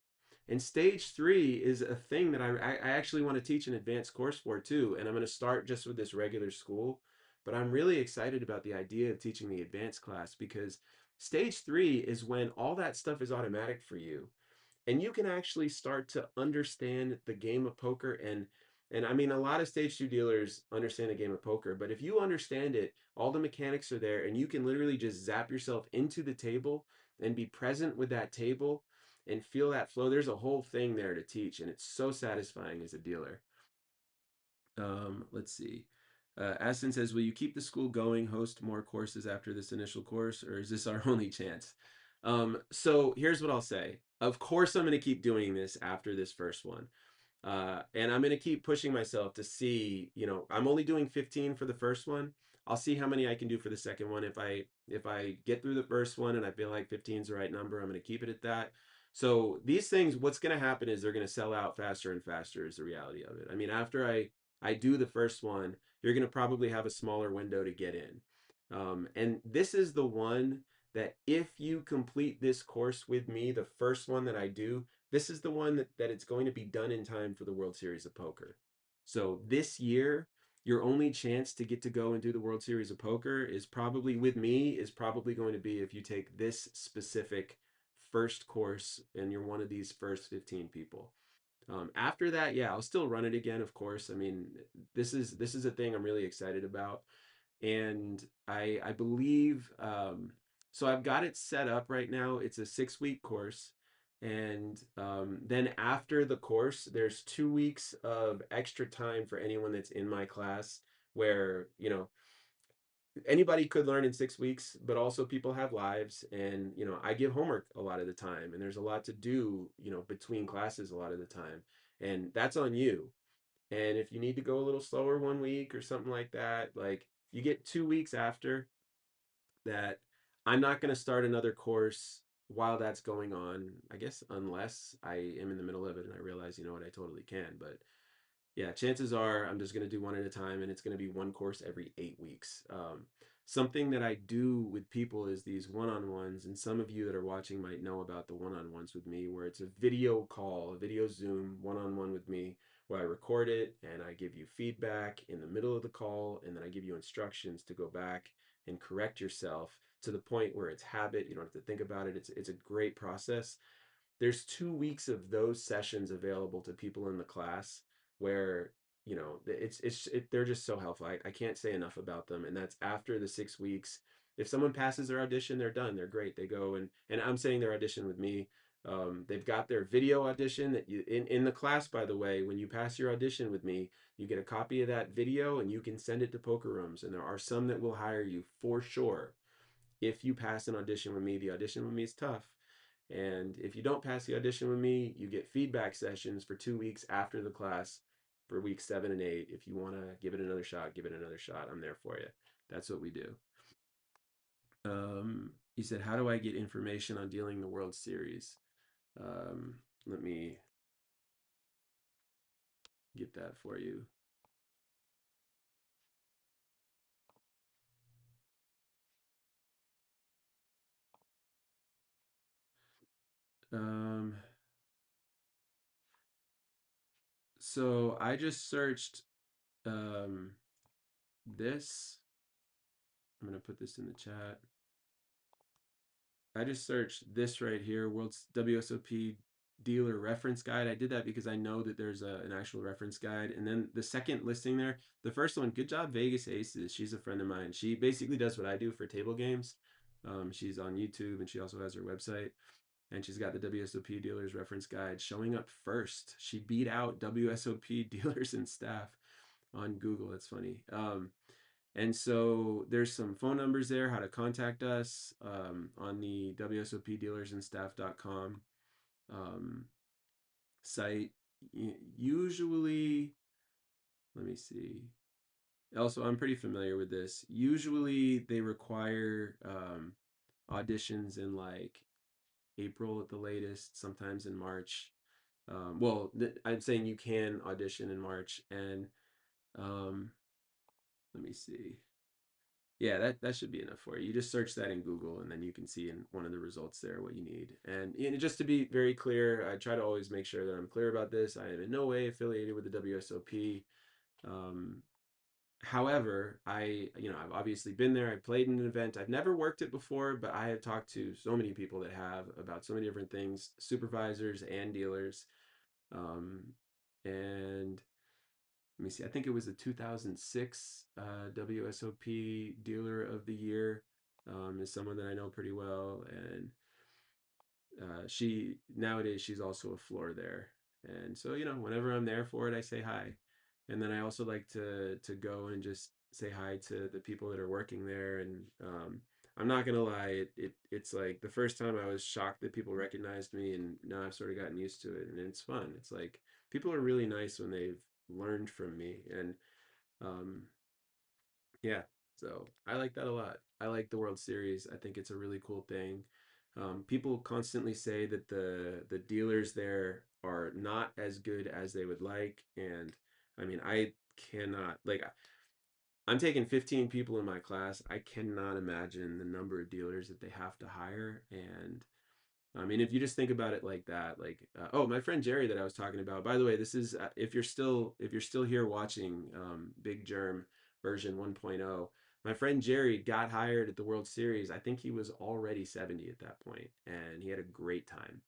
And stage three is a thing that I actually want to teach an advanced course for too. And I'm going to start just with this regular school. But I'm really excited about the idea of teaching the advanced class because stage three is when all that stuff is automatic for you and you can actually start to understand the game of poker. And I mean, a lot of stage two dealers understand the game of poker, but if you understand it, all the mechanics are there and you can literally just zap yourself into the table and be present with that table and feel that flow. There's a whole thing there to teach and it's so satisfying as a dealer. Let's see. Aston says, will you keep the school going, host more courses after this initial course, or is this our only chance? So here's what I'll say. Of course, I'm going to keep doing this after this first one. And I'm going to keep pushing myself to see, I'm only doing 15 for the first one. I'll see how many I can do for the second one. If I get through the first one and I feel like 15 is the right number, I'm going to keep it at that. So these things, what's going to happen is they're going to sell out faster and faster is the reality of it. I mean, after I do the first one, you're going to probably have a smaller window to get in. And this is the one that if you complete this course with me, the first one that I do, this is the one that it's going to be done in time for the World Series of Poker. So this year, your only chance to get to go and do the World Series of Poker is probably with me, is probably going to be if you take this specific first course and you're one of these first 15 people. After that, yeah, I'll still run it again, of course. I mean, this is a thing I'm really excited about, and I believe so. I've got it set up right now. It's a 6 week course, and then after the course, there's 2 weeks of extra time for anyone that's in my class, where anybody could learn in 6 weeks, but also people have lives, and I give homework a lot of the time, and there's a lot to do, between classes a lot of the time, and that's on you. And if you need to go a little slower one week or something like that, like you get 2 weeks after that. I'm not going to start another course while that's going on, I guess, unless I am in the middle of it and I realize, you know what, I totally can. But yeah, chances are I'm just going to do one at a time and it's going to be one course every 8 weeks. Something that I do with people is these one on ones. And some of you that are watching might know about the one on ones with me, where it's a video call, a video Zoom one on one with me, where I record it and I give you feedback in the middle of the call. And then I give you instructions to go back and correct yourself to the point where it's habit. You don't have to think about it. It's a great process. There's 2 weeks of those sessions available to people in the class where they're just so helpful. I can't say enough about them, and that's after the 6 weeks. If someone passes their audition, they're done, they're great, they go and I'm saying their audition with me. They've got their video audition that you in the class, by the way. When you pass your audition with me, you get a copy of that video and you can send it to poker rooms, and there are some that will hire you for sure if you pass an audition with me. The audition with me is tough. And if you don't pass the audition with me, you get feedback sessions for 2 weeks after the class for week 7 and 8. If you want to give it another shot, give it another shot. I'm there for you. That's what we do. He said, how do I get information on dealing the World Series? Um, Let me get that for you. Um, so I just searched this. I'm gonna put this in the chat. I just searched this right here, World's WSOP Dealer Reference Guide. I did that because I know that there's an actual reference guide. And then the second listing there, the first one, good job, Vegas Aces. She's a friend of mine. She basically does what I do for table games. She's on YouTube and she also has her website. And she's got the WSOP Dealers Reference Guide showing up first. She beat out WSOP Dealers and Staff on Google. That's funny. And so there's some phone numbers there, how to contact us on the WSOPdealersandstaff.com um, site. Usually, let me see. Also, I'm pretty familiar with this. Usually, they require auditions in like April at the latest, sometimes in March. Well, I'm saying you can audition in March, and um, let me see. Yeah, that should be enough for you. You just search that in Google, and then you can see in one of the results there what you need. And just to be very clear, I try to always make sure that I'm clear about this. I am in no way affiliated with the WSOP. Um, However, I've obviously been there. I've played in an event. I've never worked it before, but I have talked to so many people that have about so many different things, supervisors and dealers. Um, and let me see, I think it was the 2006 WSOP Dealer of the Year, is someone that I know pretty well. And she nowadays she's also a floor there. And so, whenever I'm there for it, I say hi. And then I also like to go and just say hi to the people that are working there. And I'm not gonna lie, it's like the first time I was shocked that people recognized me, and now I've sort of gotten used to it, and it's fun. It's like people are really nice when they've learned from me. And um, yeah, so I like that a lot. I like the World Series. I think it's a really cool thing. People constantly say that the dealers there are not as good as they would like, and I mean, I cannot like I'm taking 15 people in my class. I cannot imagine the number of dealers that they have to hire. And I mean, if you just think about it like that, like, oh, my friend Jerry that I was talking about. By the way, this is if you're still here watching Big Germ version 1.0. My friend Jerry got hired at the World Series. I think he was already 70 at that point, and he had a great time.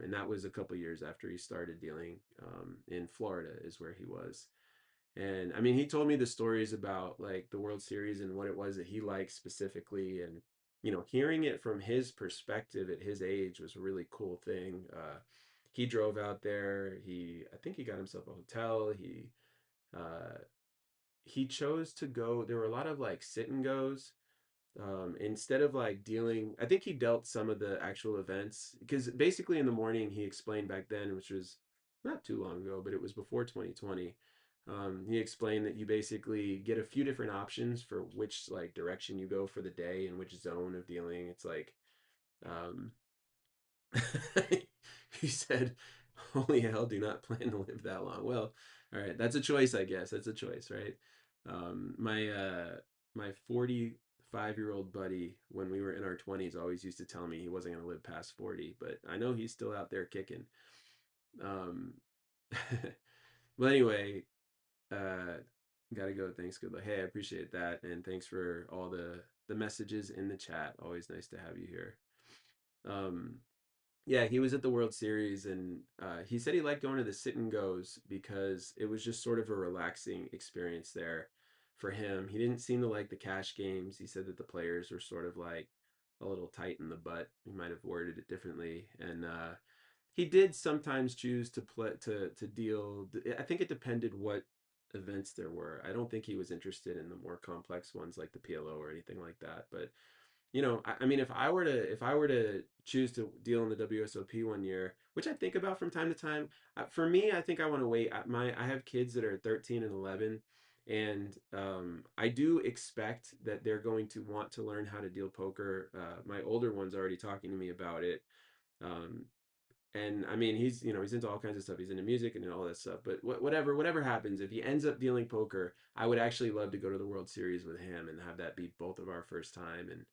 And that was a couple years after he started dealing in Florida, is where he was. And I mean, he told me the stories about like the World Series and what it was that he liked specifically. And, hearing it from his perspective at his age was a really cool thing. He drove out there. I think he got himself a hotel. Uh, he chose to go. There were a lot of like sit and goes, instead of like dealing. I think he dealt some of the actual events because basically in the morning he explained back then, which was not too long ago, but it was before 2020. He explained that you basically get a few different options for which like direction you go for the day and which zone of dealing. It's like um, he said, "Holy hell, do not plan to live that long." Well, all right, that's a choice, I guess. That's a choice, right? My 45-year-old buddy, when we were in our 20s, always used to tell me he wasn't going to live past 40, but I know he's still out there kicking. Um, well, anyway, uh, gotta go. Thanks. Good luck. Hey, I appreciate that, and thanks for all the messages in the chat. Always nice to have you here. Um, yeah, he was at the World Series, and he said he liked going to the sit and goes because it was just sort of a relaxing experience there for him. He didn't seem to like the cash games. He said that the players were sort of like a little tight in the butt. He might have worded it differently, and he did sometimes choose to play to deal. I think it depended what events there were. I don't think he was interested in the more complex ones like the PLO or anything like that, but I mean, if I were to choose to deal in the WSOP one year, which I think about from time to time, for me, I think I want to wait. I have kids that are 13 and 11, and I do expect that they're going to want to learn how to deal poker. My older one's already talking to me about it. Um, and I mean, he's into all kinds of stuff. He's into music and all that stuff. But whatever happens, if he ends up dealing poker, I would actually love to go to the World Series with him and have that be both of our first time. And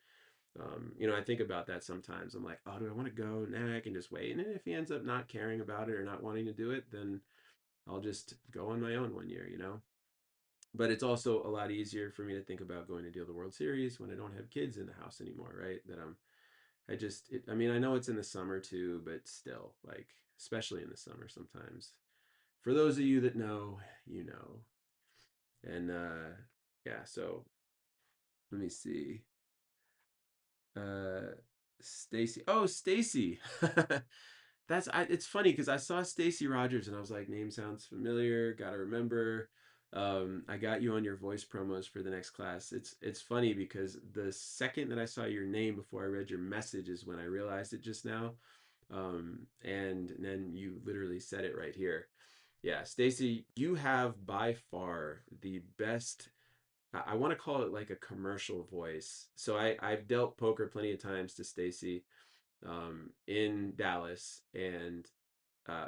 I think about that sometimes. I'm like, oh, do I want to go? Nah, I can just wait. And then if he ends up not caring about it or not wanting to do it, then I'll just go on my own one year. But it's also a lot easier for me to think about going to deal the World Series when I don't have kids in the house anymore, right? I mean, I know it's in the summer too, but still, like, especially in the summer sometimes. For those of you that know, you know. And yeah, so let me see. Uh Stacy. Oh, Stacy. It's funny because I saw Stacy Rogers and I was like, name sounds familiar, gotta remember. I got you on your voice promos for the next class. It's funny because the second that I saw your name before I read your message is when I realized it just now. And then you literally said it right here. Yeah, Stacy, you have by far the best. I want to call it like a commercial voice. So I've dealt poker plenty of times to Stacy in Dallas, and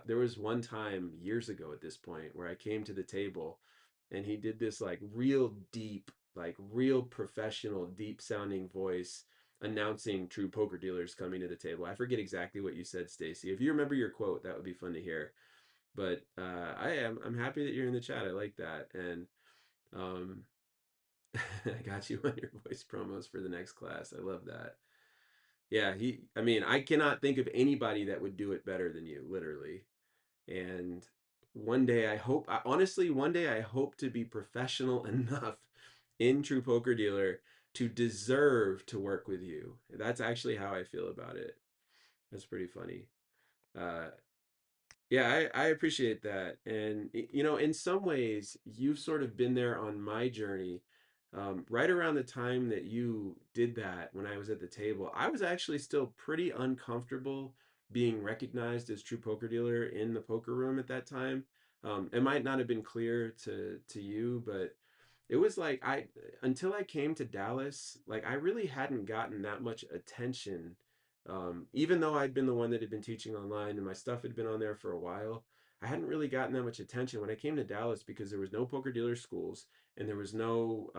there was one time years ago at this point where I came to the table, and he did this like real deep, like real professional, deep sounding voice announcing true poker dealers coming to the table. I forget exactly what you said, Stacy. If you remember your quote, that would be fun to hear. But I'm happy that you're in the chat. I like that, and um, I got you on your voice promos for the next class. I love that. Yeah, I mean, I cannot think of anybody that would do it better than you, literally. And one day honestly, one day I hope to be professional enough in True Poker Dealer to deserve to work with you. That's actually how I feel about it. That's pretty funny. Uh, yeah, I appreciate that. And, you know, in some ways, you've sort of been there on my journey. Right around the time that you did that when I was at the table, I was actually still pretty uncomfortable being recognized as true poker dealer in the poker room at that time. It might not have been clear to you, but it was like until I came to Dallas, like I really hadn't gotten that much attention. Even though I'd been the one that had been teaching online and my stuff had been on there for a while, I hadn't really gotten that much attention when I came to Dallas because there was no poker dealer schools and there was no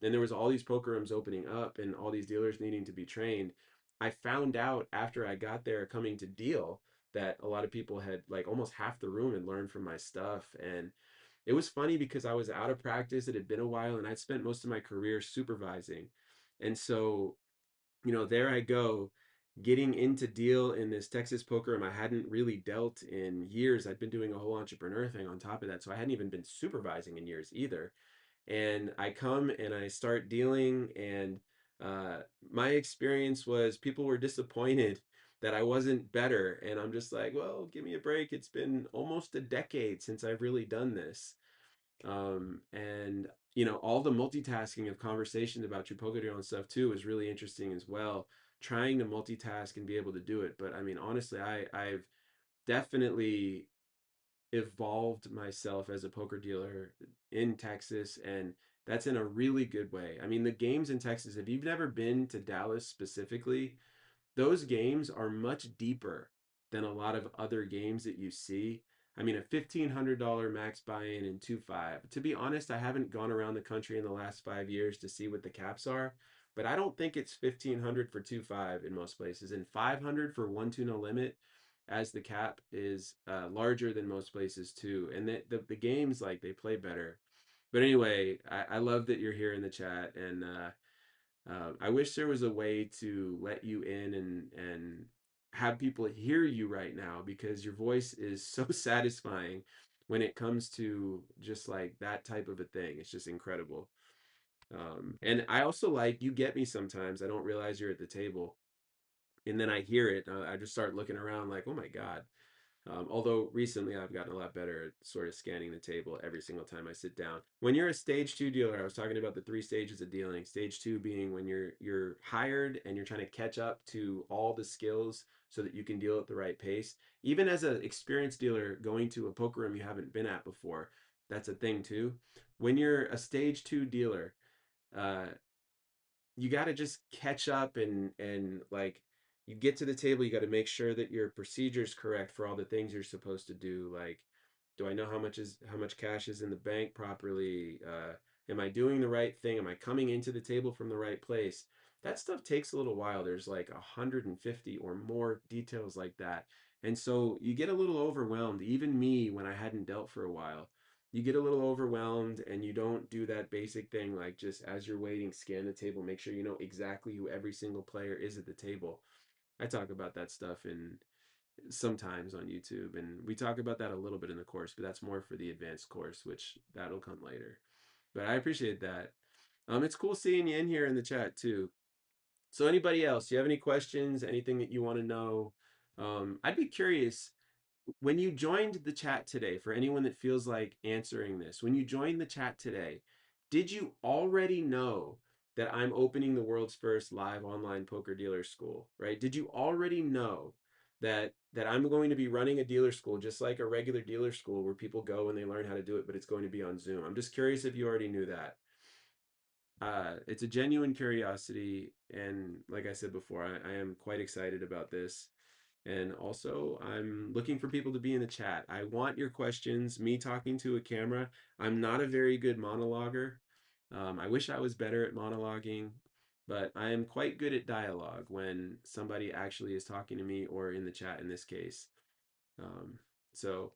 and there was all these poker rooms opening up and all these dealers needing to be trained. I found out after I got there coming to deal that a lot of people had like almost half the room had learned from my stuff, and it was funny because I was out of practice. It had been a while, and I'd spent most of my career supervising. And so, you know, there I go, getting into deal in this Texas poker room I hadn't really dealt in years. I'd been doing a whole entrepreneur thing on top of that. So I hadn't even been supervising in years either. And I come and I start dealing, and uh, my experience was people were disappointed that I wasn't better. And I'm just like, well, give me a break. It's been almost a decade since I've really done this. And you know, all the multitasking of conversations about your poker and stuff too is really interesting as well. Trying to multitask and be able to do it. But I mean, honestly, I've definitely evolved myself as a poker dealer in Texas, and that's in a really good way. I mean, the games in Texas, if you've never been to Dallas specifically, those games are much deeper than a lot of other games that you see. I mean, a $1,500 max buy-in in 2-5. To be honest, I haven't gone around the country in the last 5 years to see what the caps are, but I don't think it's 1,500 for 2-5 in most places, and 500 for 1-2 no limit as the cap is larger than most places too. And the games, like, they play better. But anyway, I love that you're here in the chat, and I wish there was a way to let you in and have people hear you right now because your voice is so satisfying when it comes to just like that type of a thing. It's just incredible. And I also like you get me sometimes. I don't realize you're at the table, and then I hear it. I just start looking around like, oh my God. Although recently I've gotten a lot better at sort of scanning the table every single time I sit down. When you're a stage two dealer, I was talking about the three stages of dealing. Stage two being when you're hired and you're trying to catch up to all the skills so that you can deal at the right pace. Even as an experienced dealer going to a poker room you haven't been at before, that's a thing too. When you're a stage two dealer, uh, you got to just catch up and like you get to the table, you got to make sure that your procedure's correct for all the things you're supposed to do. Like, do I know how much cash is in the bank properly? Am I doing the right thing? Am I coming into the table from the right place? That stuff takes a little while. There's like 150 or more details like that, and so you get a little overwhelmed, even me when I hadn't dealt for a while.
you get a little overwhelmed and you don't do that basic thing like just as you're waiting, scan the table, make sure you know exactly who every single player is at the table. I talk about that stuff in sometimes on YouTube, and we talk about that a little bit in the course, but that's more for the advanced course, which that'll come later. But I appreciate that. It's cool seeing you in here in the chat too. So anybody else, you have any questions, anything that you want to know? I'd be curious when you joined the chat today, for anyone that feels like answering this, when you joined the chat today, did you already know that I'm opening the world's first live online poker dealer school, right? Did you already know that I'm going to be running a dealer school just like a regular dealer school where people go and they learn how to do it, but it's going to be on Zoom? I'm just curious if you already knew that. It's a genuine curiosity, and like I said before, I am quite excited about this. And also, I'm looking for people to be in the chat. I want your questions. Me talking to a camera. I'm not a very good monologuer. I wish I was better at monologuing, but I am quite good at dialogue when somebody actually is talking to me or in the chat in this case. Um, so,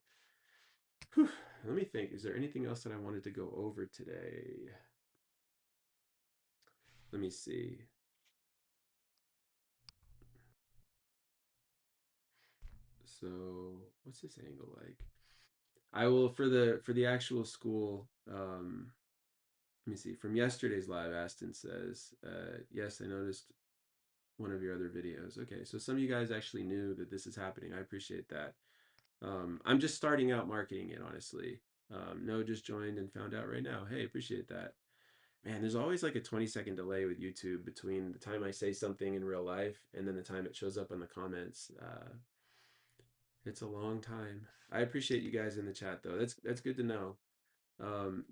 whew, let me think. Is there anything else that I wanted to go over today? Let me see. So, what's this angle like? I will for the actual school. Let me see. From yesterday's live, Aston says, "Yes, I noticed one of your other videos." Okay, so some of you guys actually knew that this is happening. I appreciate that. I'm just starting out marketing it, honestly. No, just joined and found out right now. Hey, appreciate that. Man, there's always like a 20-second delay with YouTube between the time I say something in real life and then the time it shows up in the comments. It's a long time. I appreciate you guys in the chat though. That's good to know.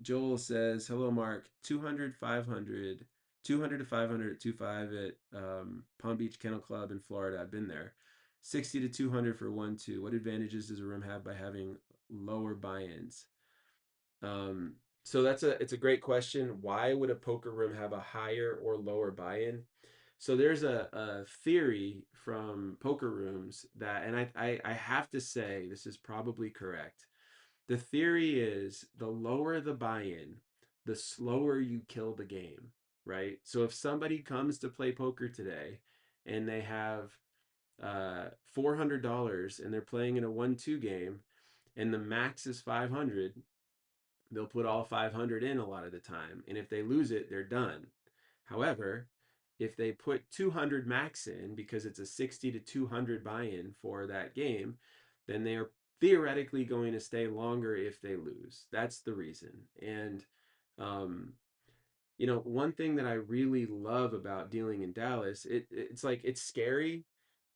Joel says, "Hello, Mark. 200, 500, 200 to 500 at 25 at Palm Beach Kennel Club in Florida. I've been there. 60 to 200 for 1-2. What advantages does a room have by having lower buy-ins?" So it's a great question. Why would a poker room have a higher or lower buy-in? So there's a theory from poker rooms that, and I have to say this is probably correct. The theory is the lower the buy-in, the slower you kill the game, right? So if somebody comes to play poker today and they have $400 and they're playing in a 1-2 game and the max is 500, they'll put all 500 in a lot of the time. And if they lose it, they're done. However, if they put 200 max in because it's a 60 to 200 buy-in for that game, then they are theoretically going to stay longer if they lose. That's the reason. And um, one thing that I really love about dealing in Dallas, it's like it's scary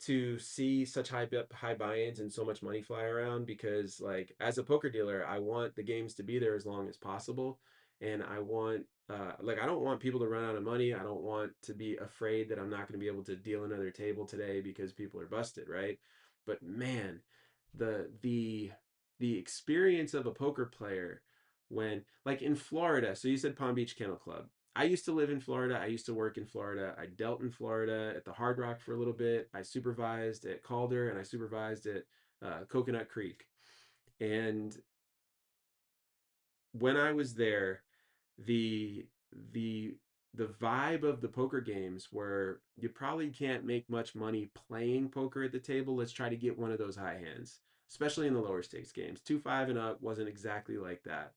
to see such high buy-ins and so much money fly around because like as a poker dealer, I want the games to be there as long as possible. And I want like I don't want people to run out of money. I don't want to be afraid that I'm not going to be able to deal another table today because people are busted, right? But man, the the the experience of a poker player when like in Florida, so you said Palm Beach Kennel Club. I used to live in Florida. I used to work in Florida. I dealt in Florida at the Hard Rock for a little bit. I supervised at Calder and I supervised at Coconut Creek. And when I was there, the the the vibe of the poker games where you probably can't make much money playing poker at the table. Let's try to get one of those high hands, especially in the lower stakes games. 2-5 and up wasn't exactly like that.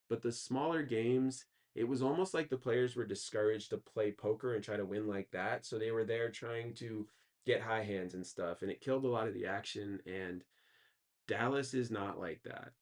But the smaller games, it was almost like the players were discouraged to play poker and try to win like that. So they were there trying to get high hands and stuff, and it killed a lot of the action. And Dallas is not like that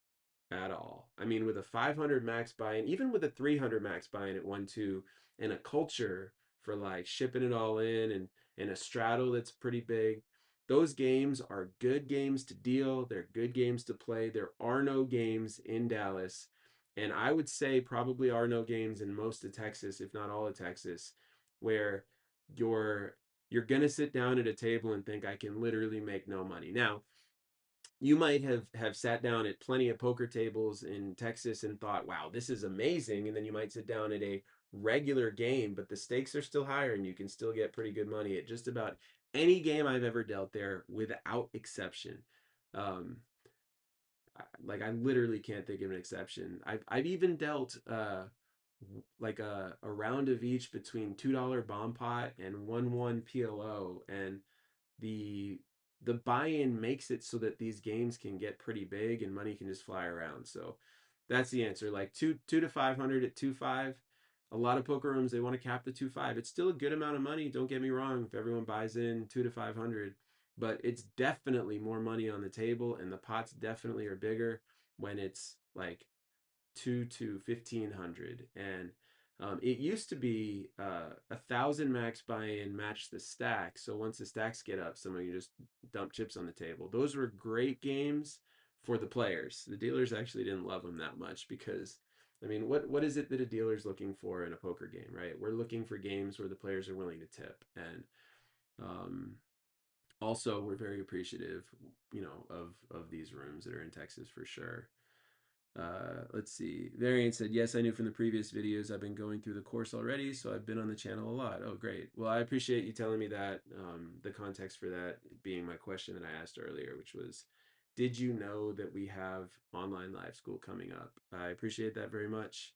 at all. I mean, with a 500 max buy-in, even with a 300 max buy-in at 1-2, and a culture for like shipping it all in and a straddle that's pretty big, those games are good games to deal. They're good games to play. There are no games in Dallas, and I would say probably are no games in most of Texas, if not all of Texas, where you're you're gonna sit down at a table and think I can literally make no money. Now, you might have sat down at plenty of poker tables in Texas and thought, "Wow, this is amazing." And then you might sit down at a regular game, but the stakes are still higher and you can still get pretty good money at just about any game I've ever dealt there without exception. Um,
like I literally can't think of an exception. I've even dealt like a round of each between $2 bomb pot and 1-1 PLO, and the the buy-in makes it so that these games can get pretty big and money can just fly around. So that's the answer. Like two to 500 at 2.5. A lot of poker rooms they want to cap the 2.5. It's still a good amount of money. Don't get me wrong. If everyone buys in 2 to 500, but it's definitely more money on the table, and the pots definitely are bigger when it's like 2 to 1,500. And it used to be 1,000 max buy-in match the stack. So once the stacks get up, someone can just dump chips on the table. Those were great games for the players. The dealers actually didn't love them that much because, I mean, what is it that a dealer's looking for in a poker game, right? We're looking for games where the players are willing to tip, and um, also we're very appreciative, of these rooms that are in Texas for sure. Let's see. Variant said, yes, I knew from the previous videos I've been going through the course already, so I've been on the channel a lot. Oh, great. Well, I appreciate you telling me that. The context for that being my question that I asked earlier, which was, did you know that we have online live school coming up? I appreciate that very much.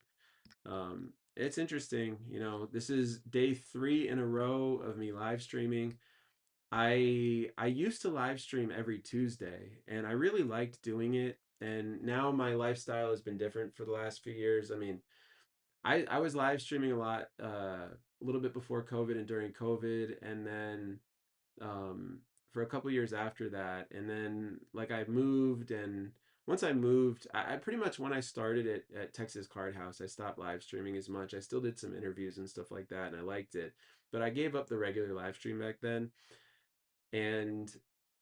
It's interesting. This is day 3 in a row of me live streaming. I used to live stream every Tuesday, and I really liked doing it. And now my lifestyle has been different for the last few years. I mean, I was live streaming a lot, a little bit before COVID and during COVID, and then for a couple years after that. And then like I moved, and once I moved, I pretty much, when I started at Texas Card House, I stopped live streaming as much. I still did some interviews and stuff like that, and I liked it, but I gave up the regular live stream back then, and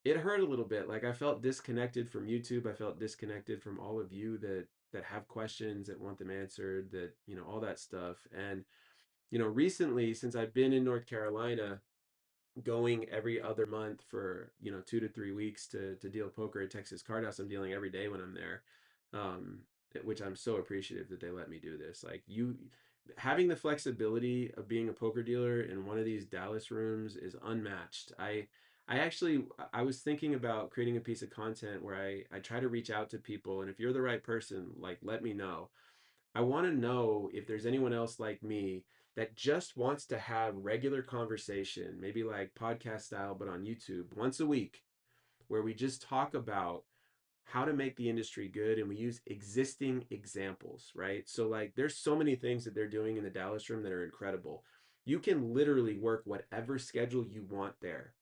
it hurt a little bit. Like I felt disconnected from YouTube. I felt disconnected from all of you that have questions, that want them answered, that all that stuff. And recently, since I've been in North Carolina, going every other month for 2 to 3 weeks to deal poker at Texas Card House, I'm dealing every day when I'm there, um, which I'm so appreciative that they let me do this. Like, you having the flexibility of being a poker dealer in one of these Dallas rooms is unmatched. I actually I was thinking about creating a piece of content where I try to reach out to people, and if you're the right person, like, let me know. I want to know if there's anyone else like me that just wants to have regular conversation, maybe like podcast style, but on YouTube once a week, where we just talk about how to make the industry good and we use existing examples, right? So, like, there's so many things that they're doing in the Dallas room that are incredible. You can literally work whatever schedule you want there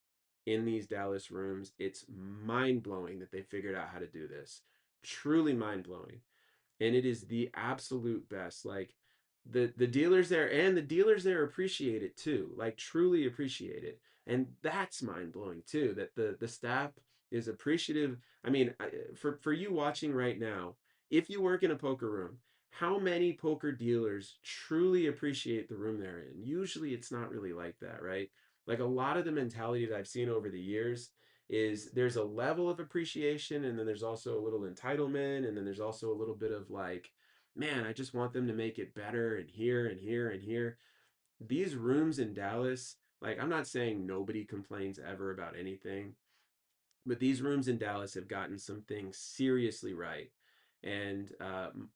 in these Dallas rooms. It's mind blowing that they figured out how to do this. Truly mind blowing, and it is the absolute best. Like, the dealers there, and the dealers there appreciate it too, like truly appreciate it. And that's mind-blowing too, that the staff is appreciative. I mean, for you watching right now, if you work in a poker room, how many poker dealers truly appreciate the room they're in? Usually it's not really like that, right? Like, a lot of the mentality that I've seen over the years is there's a level of appreciation, and then there's also a little entitlement, and then there's also a little bit of like, man, I just want them to make it better, and here and here and here. These rooms in Dallas, like, I'm not saying nobody complains ever about anything, but these rooms in Dallas have gotten some things seriously right. And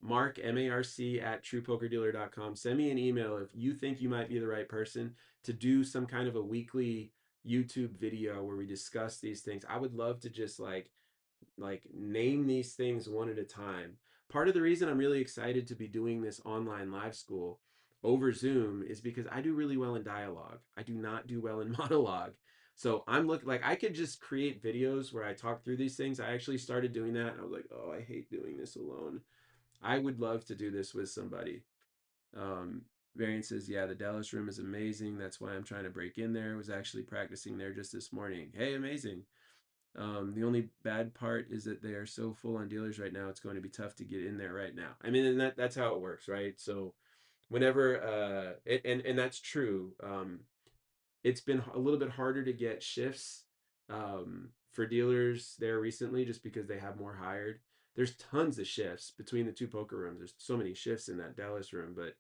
Marc, MARC at truepokerdealer.com. Send me an email if you think you might be the right person to do some kind of a weekly YouTube video where we discuss these things. I would love to just like name these things one at a time. Part of the reason I'm really excited to be doing this online live school over Zoom is because I do really well in dialogue. I do not do well in monologue. So I'm looking, like, I could just create videos where I talk through these things. I actually started doing that, and I was like, oh, I hate doing this alone. I would love to do this with somebody. Um, Variant says, yeah, the Dallas room is amazing. That's why I'm trying to break in there. I was actually practicing there just this morning. Hey, amazing. The only bad part is that they are so full on dealers right now. It's going to be tough to get in there right now. I mean, and that's how it works, right? So whenever and that's true. It's been a little bit harder to get shifts for dealers there recently, just because they have more hired. There's tons of shifts between the two poker rooms. There's so many shifts in that Dallas room, but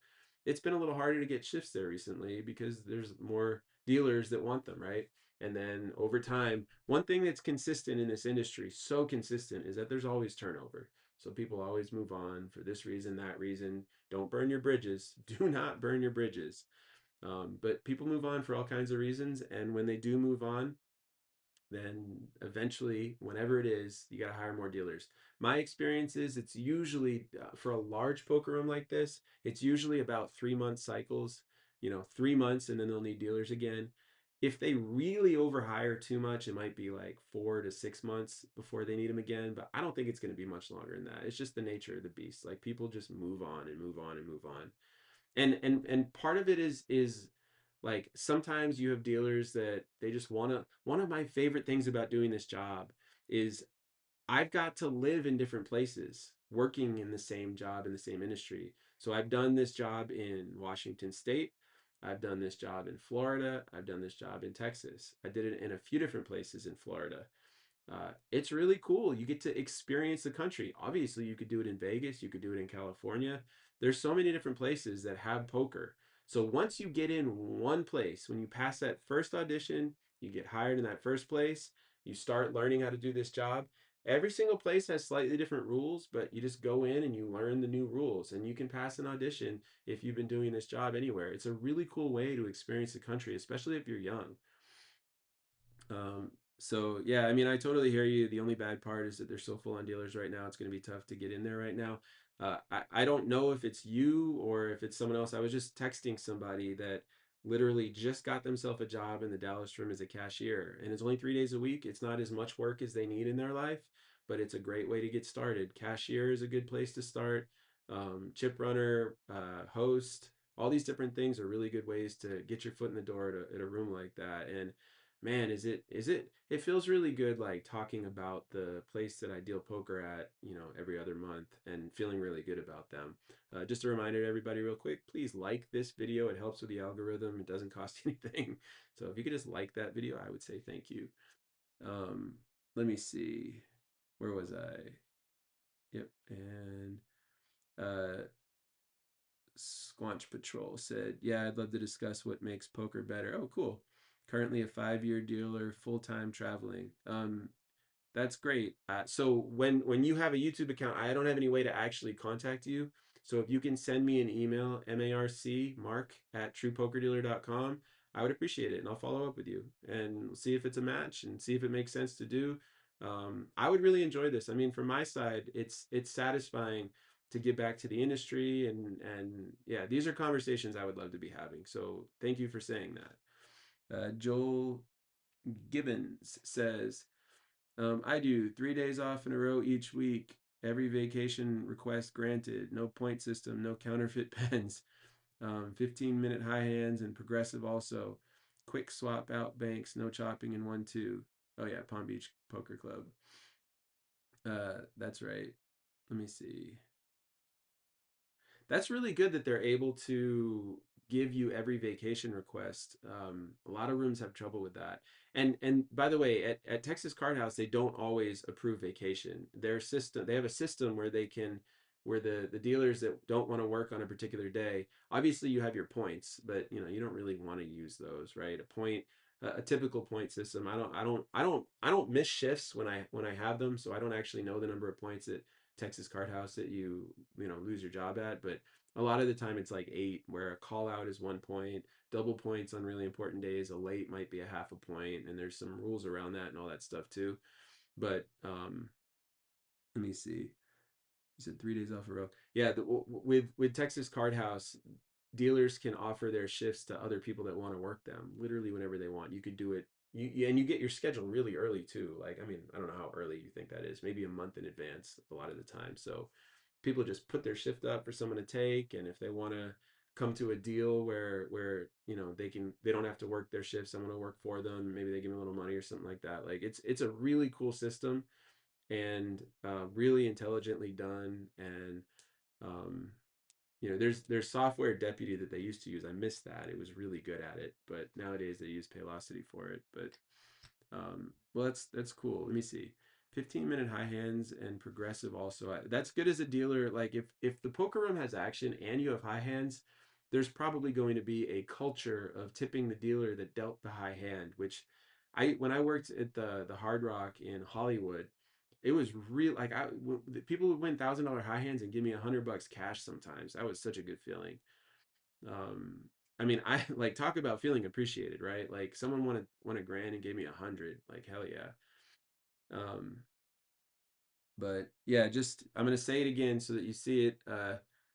it's been a little harder to get shifts there recently because there's more dealers that want them, right? And then over time, one thing that's consistent in this industry, so consistent, is that there's always turnover. So people always move on for this reason, that reason. Don't burn your bridges. Do not burn your bridges. But people move on for all kinds of reasons. And when they do move on, then eventually, whenever it is, you got to hire more dealers. My experience is it's usually for a large poker room like this, it's usually about 3 month cycles, 3 months, and then they'll need dealers again. If they really overhire too much, it might be like 4 to 6 months before they need them again. But I don't think it's going to be much longer than that. It's just the nature of the beast. Like people just move on and move on and move on. And part of it is like sometimes you have dealers that they just want to. One of my favorite things about doing this job is I've got to live in different places working in the same job in the same industry. So I've done this job in Washington State, I've done this job in Florida, I've done this job in Texas. I did it in a few different places in Florida. It's really cool. You get to experience the country. Obviously, you could do it in Vegas, you could do it in California. There's so many different places that have poker. So once you get in one place, when you pass that first audition, you get hired in that first place, you start learning how to do this job. Every single place has slightly different rules, but you just go in and you learn the new rules, and you can pass an audition if you've been doing this job anywhere. It's a really cool way to experience the country, especially if you're young. So yeah, I mean, I totally hear you. The only bad part is that they're so full on dealers right now. It's going to be tough to get in there right now. I don't know if it's you or if it's someone else. I was just texting somebody that literally just got themselves a job in the Dallas room as a cashier, and it's only 3 days a week. It's not as much work as they need in their life, but it's a great way to get started. Cashier is a good place to start. Chip runner, host, all these different things are really good ways to get your foot in the door at a room like that. And man, it feels really good like talking about the place that I deal poker at, every other month and feeling really good about them. Just a reminder to everybody real quick, please like this video. It helps with the algorithm. It doesn't cost anything. So if you could just like that video, I would say thank you. Um, Let me see. Where was I? Yep. And uh Squanch Patrol said, "Yeah, I'd love to discuss what makes poker better." Oh, cool. Currently a 5 year dealer, full time traveling. That's great. So when you have a YouTube account, I don't have any way to actually contact you. So if you can send me an email, Marc at truepokerdealer.com, I would appreciate it, and I'll follow up with you and see if it's a match and see if it makes sense to do. I would really enjoy this. I mean, from my side, it's satisfying to get back to the industry, and yeah, these are conversations I would love to be having. So thank you for saying that. Joel Gibbons says, I do 3 days off in a row each week. Every vacation request granted. No point system, no counterfeit pens. 15-minute high hands and progressive also. Quick swap out banks, no chopping in 1-2. Oh yeah, Palm Beach Poker Club. That's right. Let me see. That's really good that they're able to give you every vacation request. A lot of rooms have trouble with that. And by the way, at Texas Card House, they don't always approve vacation. Their system, they have a system where they can, where the dealers that don't want to work on a particular day, obviously you have your points, but you don't really want to use those, right? A typical point system. I don't miss shifts when I have them, so I don't actually know the number of points that Texas Card House that you lose your job at, but a lot of the time it's like 8, where a call out is 1 point, double points on really important days, a late might be a half a point, and there's some rules around that and all that stuff too. But let me see. You said 3 days off a row. Yeah, with Texas Card House, dealers can offer their shifts to other people that want to work them literally whenever they want. You could do it. And you get your schedule really early too. Like, I mean, I don't know how early you think that is. Maybe a month in advance a lot of the time. So people just put their shift up for someone to take, and if they want to come to a deal where they don't have to work their shift, someone will work for them, maybe they give them a little money or something like that. Like it's a really cool system, and really intelligently done. And um, there's software deputy that they used to use. I missed that. It was really good at it, but nowadays they use Paylocity for it. But well, that's cool. Let me see. 15-minute high hands and progressive also. That's good as a dealer. Like if the poker room has action and you have high hands, there's probably going to be a culture of tipping the dealer that dealt the high hand, which I when I worked at the Hard Rock in Hollywood, it was real. Like people would win $1,000 high hands and give me $100 cash sometimes. That was such a good feeling. Um, I mean, I like talk about feeling appreciated, right? Like someone won a grand and gave me 100. Like hell yeah. Um, but yeah, just I'm gonna say it again so that you see it.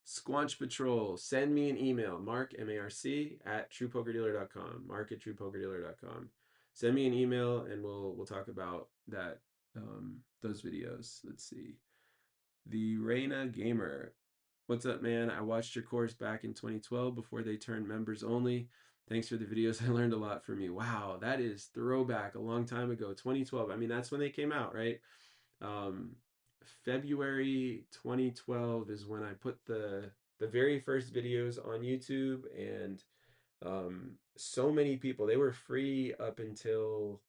Squanch Patrol, send me an email, Marc MARC at truepokerdealer.com. Marc at truepokerdealer.com. Send me an email and we'll talk about that those videos. Let's see. The Reina Gamer. What's up, man? I watched your course back in 2012 before they turned members only. Thanks for the videos. I learned a lot from you. Wow, that is throwback a long time ago. 2012. I mean, that's when they came out, right? um, February 2012 is when I put the very first videos on YouTube, and so many people, they were free up until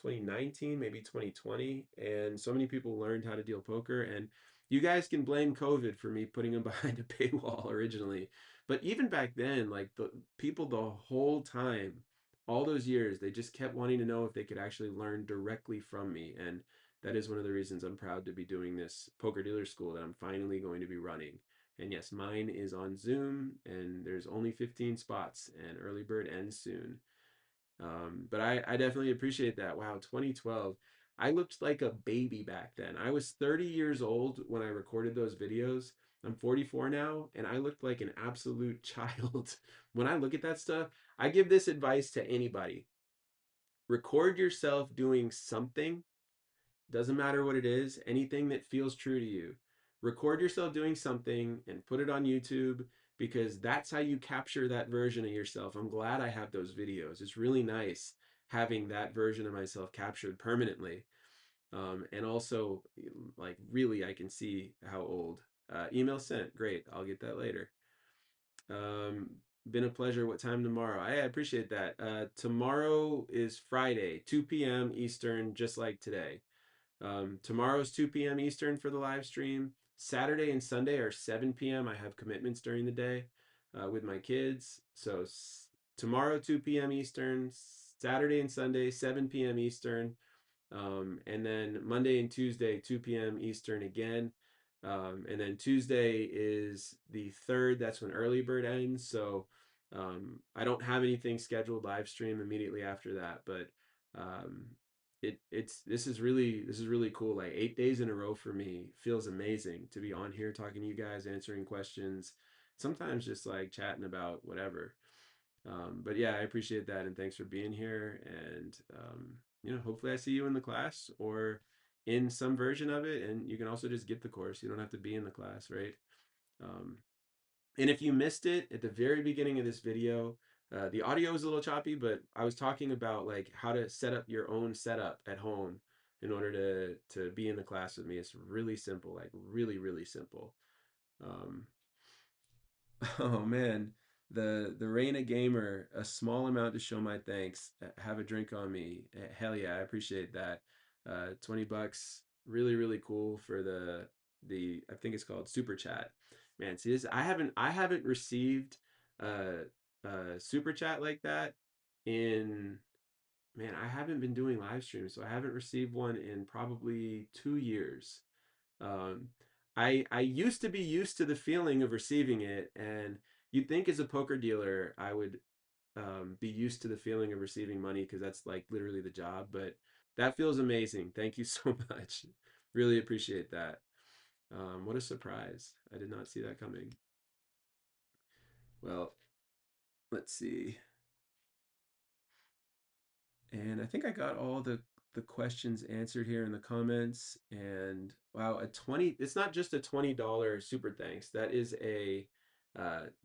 2019, maybe 2020, and so many people learned how to deal poker. And you guys can blame COVID for me putting them behind a paywall originally, but even back then, like the people the whole time, all those years, they just kept wanting to know if they could actually learn directly from me. And that is one of the reasons I'm proud to be doing this poker dealer school that I'm finally going to be running. And yes, mine is on Zoom, and there's only 15 spots, and early bird ends soon. But I definitely appreciate that. Wow, 2012. I looked like a baby back then. I was 30 years old when I recorded those videos. I'm 44 now, and I looked like an absolute child. When I look at that stuff, I give this advice to anybody. Record yourself doing something, doesn't matter what it is, anything that feels true to you. Record yourself doing something and put it on YouTube, because that's how you capture that version of yourself. I'm glad I have those videos. It's really nice having that version of myself captured permanently. And also, like, really, I can see how old. Email sent. Great. I'll get that later. Um, Been a pleasure. What time tomorrow? I appreciate that. Tomorrow is Friday, 2 p.m. Eastern, just like today. Tomorrow's 2 p.m. Eastern for the live stream. Saturday and Sunday are 7 p.m. I have commitments during the day with my kids. So tomorrow, 2 p.m. Eastern, Saturday and Sunday, 7 p.m. Eastern. And then Monday and Tuesday, 2 p.m. Eastern again. And then Tuesday is the third. That's when early bird ends. So I don't have anything scheduled live stream immediately after that, but um, it's this is really cool. Like 8 days in a row for me feels amazing to be on here talking to you guys, answering questions, sometimes just like chatting about whatever. But yeah, I appreciate that, and thanks for being here. And hopefully I see you in the class or in some version of it. And you can also just get the course. You don't have to be in the class, right? Um, and if you missed it at the very beginning of this video, the audio is a little choppy, but I was talking about like how to set up your own setup at home in order to be in the class with me. It's really simple, like really, really simple. Um, Oh man, the Reina Gamer, a small amount to show my thanks. Have a drink on me. Hell yeah, I appreciate that. $20, really really cool for the I think it's called super chat. Man, see this, I haven't received super chat like that in, man, I haven't been doing live streams, so I haven't received one in probably 2 years. Um, I used to be used to the feeling of receiving it, and you'd think as a poker dealer I would be used to the feeling of receiving money because that's like literally the job. But that feels amazing. Thank you so much. Really appreciate that. What a surprise! I did not see that coming. Well, let's see. And I think I got all the questions answered here in the comments. And wow, it's not just a $20 super thanks. That is a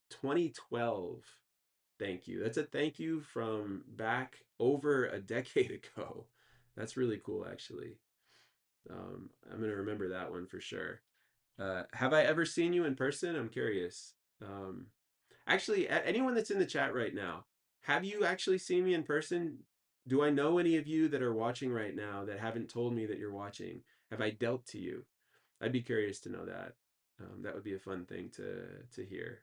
2012 thank you. That's a thank you from back over a decade ago. That's really cool, actually. I'm gonna remember that one for sure. Have I ever seen you in person? I'm curious. Um, Actually, anyone that's in the chat right now, have you actually seen me in person? Do I know any of you that are watching right now that haven't told me that you're watching? Have I dealt to you? I'd be curious to know that. That would be a fun thing to hear.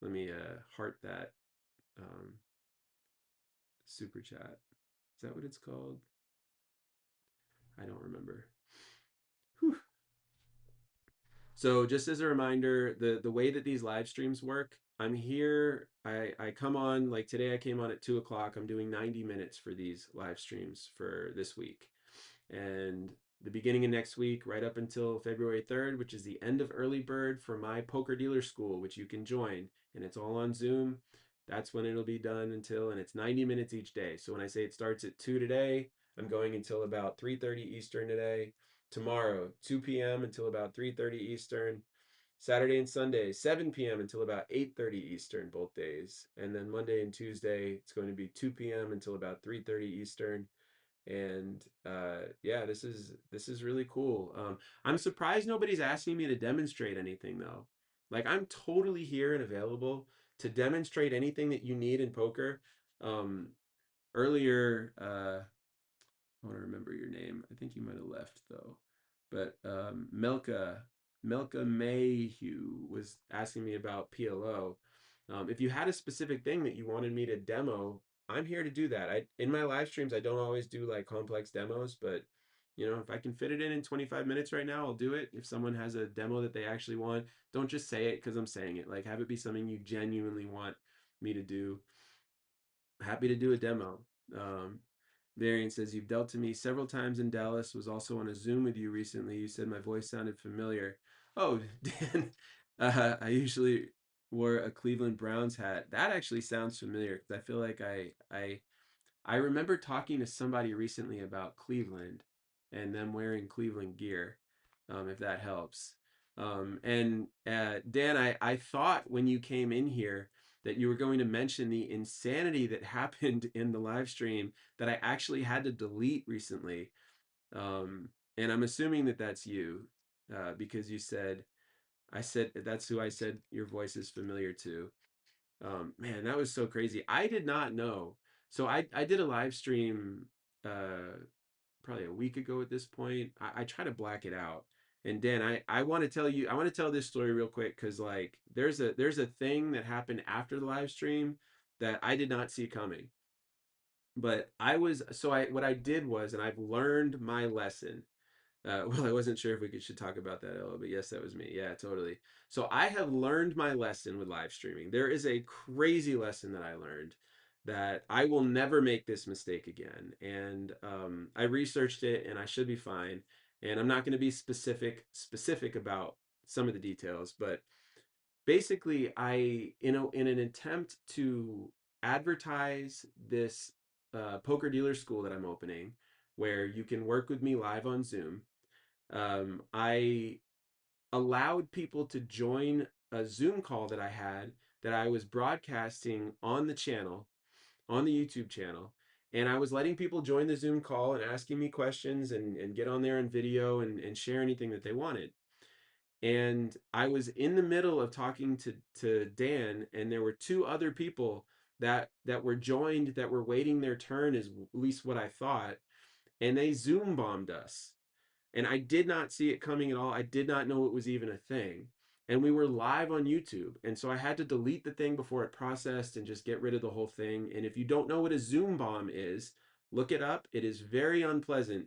Let me heart that. Um, super chat. Is that what it's called? I don't remember. Whew. So just as a reminder, the way that these live streams work, I'm here. I come on like today. I came on at 2 o'clock. I'm doing 90 minutes for these live streams for this week, and the beginning of next week, right up until February 3rd, which is the end of early bird for my poker dealer school, which you can join, and it's all on Zoom. That's when it'll be done until, and it's 90 minutes each day. So when I say it starts at 2 today, I'm going until about 3:30 Eastern today. Tomorrow, 2 p.m. until about 3:30 Eastern. Saturday and Sunday, 7 p.m. until about 8:30 Eastern, both days. And then Monday and Tuesday, it's going to be 2 p.m. until about 3:30 Eastern. And yeah, this is really cool. I'm surprised nobody's asking me to demonstrate anything though. Like I'm totally here and available to demonstrate anything that you need in poker. Um, Earlier, I want to remember your name. I think you might have left though. But Melka Mayhew was asking me about PLO. If you had a specific thing that you wanted me to demo, I'm here to do that. I in my live streams I don't always do like complex demos, but if I can fit it in 25 minutes right now, I'll do it. If someone has a demo that they actually want, don't just say it because I'm saying it. Like have it be something you genuinely want me to do. Happy to do a demo. Um, Varian says, you've dealt to me several times in Dallas, was also on a Zoom with you recently. You said my voice sounded familiar. Oh, Dan, I usually wore a Cleveland Browns hat. That actually sounds familiar because I feel like I remember talking to somebody recently about Cleveland and them wearing Cleveland gear, if that helps. And Dan, I thought when you came in here that you were going to mention the insanity that happened in the live stream that I actually had to delete recently. And I'm assuming that that's you, because you said, I said, that's who I said your voice is familiar to. Man, that was so crazy. I did not know. So I did a live stream probably a week ago at this point. I try to black it out. And Dan, I want to tell you, I want to tell this story real quick because like there's a thing that happened after the live stream that I did not see coming. But I was so I what I did was, and I've learned my lesson. Well, I wasn't sure if we should talk about that, Ella, but yes, that was me. Yeah, totally. So I have learned my lesson with live streaming. There is a crazy lesson that I learned that I will never make this mistake again. And I researched it, and I should be fine. And I'm not going to be specific about some of the details, but basically, in an attempt to advertise this poker dealer school that I'm opening, where you can work with me live on Zoom. I allowed people to join a Zoom call that I had that I was broadcasting on the channel, on the YouTube channel. And I was letting people join the Zoom call and asking me questions and get on there in video and share anything that they wanted. And I was in the middle of talking to Dan, and there were two other people that were joined that were waiting their turn, is at least what I thought, and they Zoom bombed us. And I did not see it coming at all. I did not know it was even a thing. And we were live on YouTube. And so I had to delete the thing before it processed and just get rid of the whole thing. And if you don't know what a Zoom bomb is, look it up. It is very unpleasant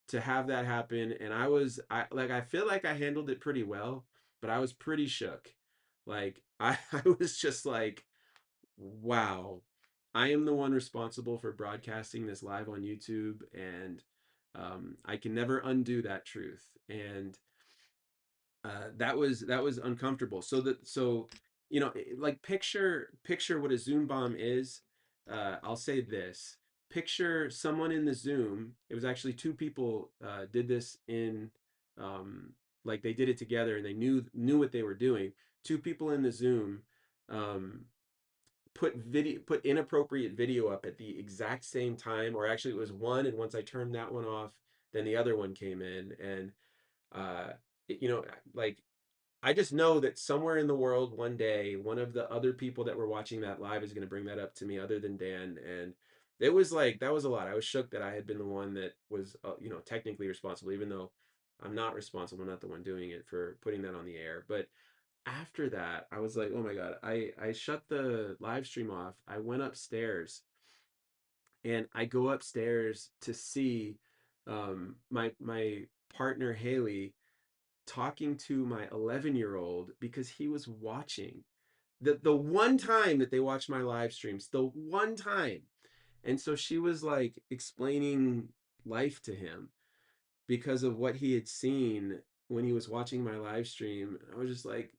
to have that happen. And I feel like I handled it pretty well, but I was pretty shook. Like I was just like, wow, I am the one responsible for broadcasting this live on YouTube, and I can never undo that truth. And that was uncomfortable. Like picture what a Zoom bomb is. I'll say this: picture someone in the Zoom. It was actually two people did this in, like they did it together, and they knew what they were doing. Two people in the Zoom. Um, put inappropriate video up at the exact same time, or actually it was one, and once I turned that one off, then the other one came in. And uh it- you know like I just know that somewhere in the world one day one of the other people that were watching that live is going to bring that up to me, other than Dan. And it was like, that was a lot. I was shook that I had been the one that was technically responsible, even though I'm not responsible. I'm not the one doing it for putting that on the air. But after that, I was like, oh my God, I shut the live stream off. I went upstairs and I go upstairs to see my partner Haley talking to my 11-year-old because he was watching the one time that they watched my live streams, the one time. And so she was like explaining life to him because of what he had seen when he was watching my live stream. I was just like